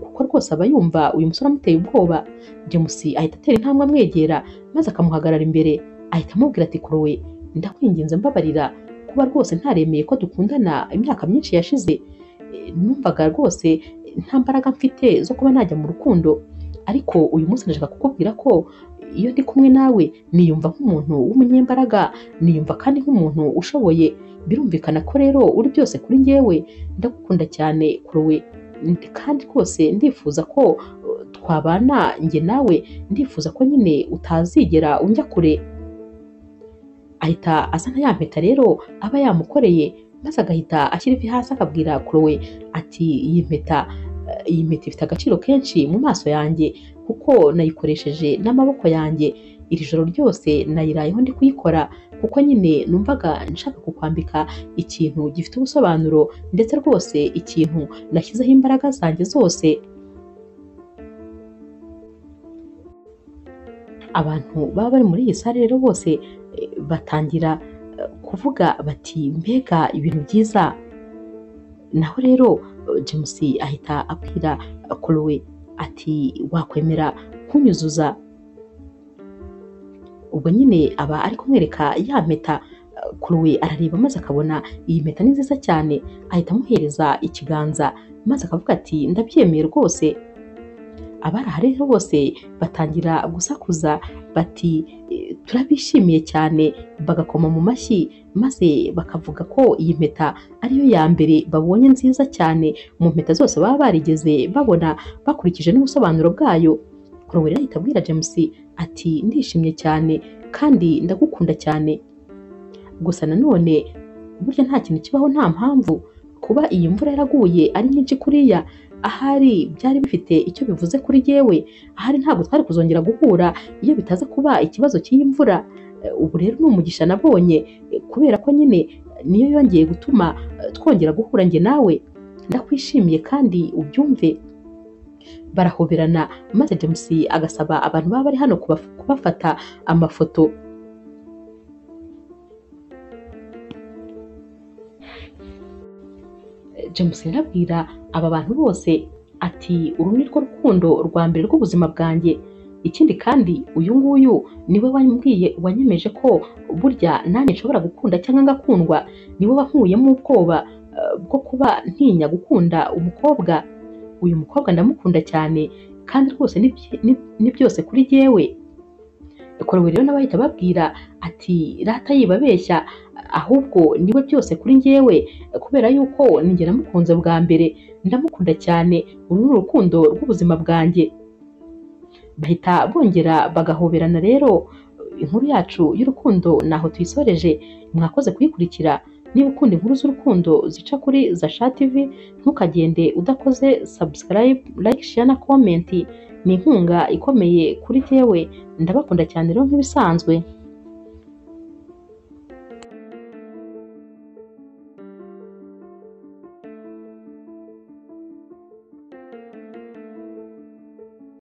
kuko rwose aba yumva uyu musore amuteye ubwoba. James ahita atera intambwe amwegera maze akamuhagarara imbere, ahita amubwira ati Chloe, ndakwinginze mbabarira kuba rwose ntaremeye ko dukundana imyaka myinshi yashize. Numvaga rwose nta mbaraga mfite zo kuba najya mu rukundo, ariko uyu munsi ndashaka kukubwira ko iyo ndi kumwe nawe niyumva nk'umuntu w'umunyembaraga, niyumva kandi nk'umuntu ushoboye. Birumvikana ko rero uri byose kuri njyewe, ndagukunda cyane Chloe, kandi rwose ndifuza ko twabana njye nawe, ndifuza ko nyine utazigera unjya kure. Ahita azana ya mpeta rero aba yamukoreye maze agahita ashyira ivi hasi akabwira Chloe ati iyi mpeta ifite agaciro kenshi mu maso yanjye kuko nayikoresheje n'amaboko yanjye. Iri joro ryose nayirayeho ndi kuyikora kuko nyine numvaga nshaka kukwambika ikintu gifite ubusobanuro ndetse rwose ikintu nashyizeho imbaraga zanjye zose. Abantu baba bari muri iyi sare rero bose batangira kuvuga bati mbega ibintu byiza. Naho rero James ahita abwira Chloe ati wakwemera kunyuzuza? Ubwo nyine aba ari kumwereka ya mpeta. Chloe arareba maze akabona iyi mpeta ni nziza cyane, ahita amuhereza ikiganza maze akavuga ati ndabyemeye rwose. Abari aha rero bose batangira gusakuza bati turabishimiye cyane, bagakoma mu mashyi maze bakavuga ko iyi mpeta ariyo ya mbere babonye nziza cyane mu mpeta zose baba barigeze babona bakurikije n'ubusobanuro bwayo. Chloe rero ahita abwira James ati ndishimye cyane kandi ndagukunda cyane, gusa nanone burya nta kintu kibaho nta mpamvu. Kuba iyi mvura yaraguye ari nyinshi kuriya, ahari byari bifite icyo bivuze kuri jyewe, ahari ntabwo twari kuzongera guhura iyo bitaza kuba ikibazo cy'iyi mvura. Ubu rero ni umugisha nabonye kubera ko nyine niyo yongeye gutuma twongera guhura njye nawe. Ndakwishimiye kandi ubyumve. Barahoberana maze James agasaba abantu baba bari hano kubafata amafoto. James yarabwira aba bantu bose ati uru ni rwo rukundo rwa mbere rw'ubuzima bwanjye. Ikindi kandi uyu nguyu niwe wanyemeje ko burya nanjye nshobora gukunda cyangwa ngakundwa. Niwe wankuyemo ubwoba bwo kuba ntinya gukunda umukobwa. Uyu mukobwa ndamukunda cyane kandi rwose ni byose kuri jyewe. Chloe rero nawe ahita ababwira ati rata yibabeshya, ahubwo niwe byose kuri njyewe kubera yuko ninjye namukunze bwa mbere. ndamukunda cyane, uru ni urukundo rw'ubuzima bwanjye. Bahita bongera bagahoberana. Rero inkuru yacu y'urukundo naho tuyisoreje. Mwakoze kuyikurikira. Niba ukunda inkuru z'urukundo zica kuri Zasha TV, ntukagende udakoze subscribe, like, share na comment. Ni inkunga ikomeye kuri jyewe. Ndabakunda cyane rero nk'ibisanzwe.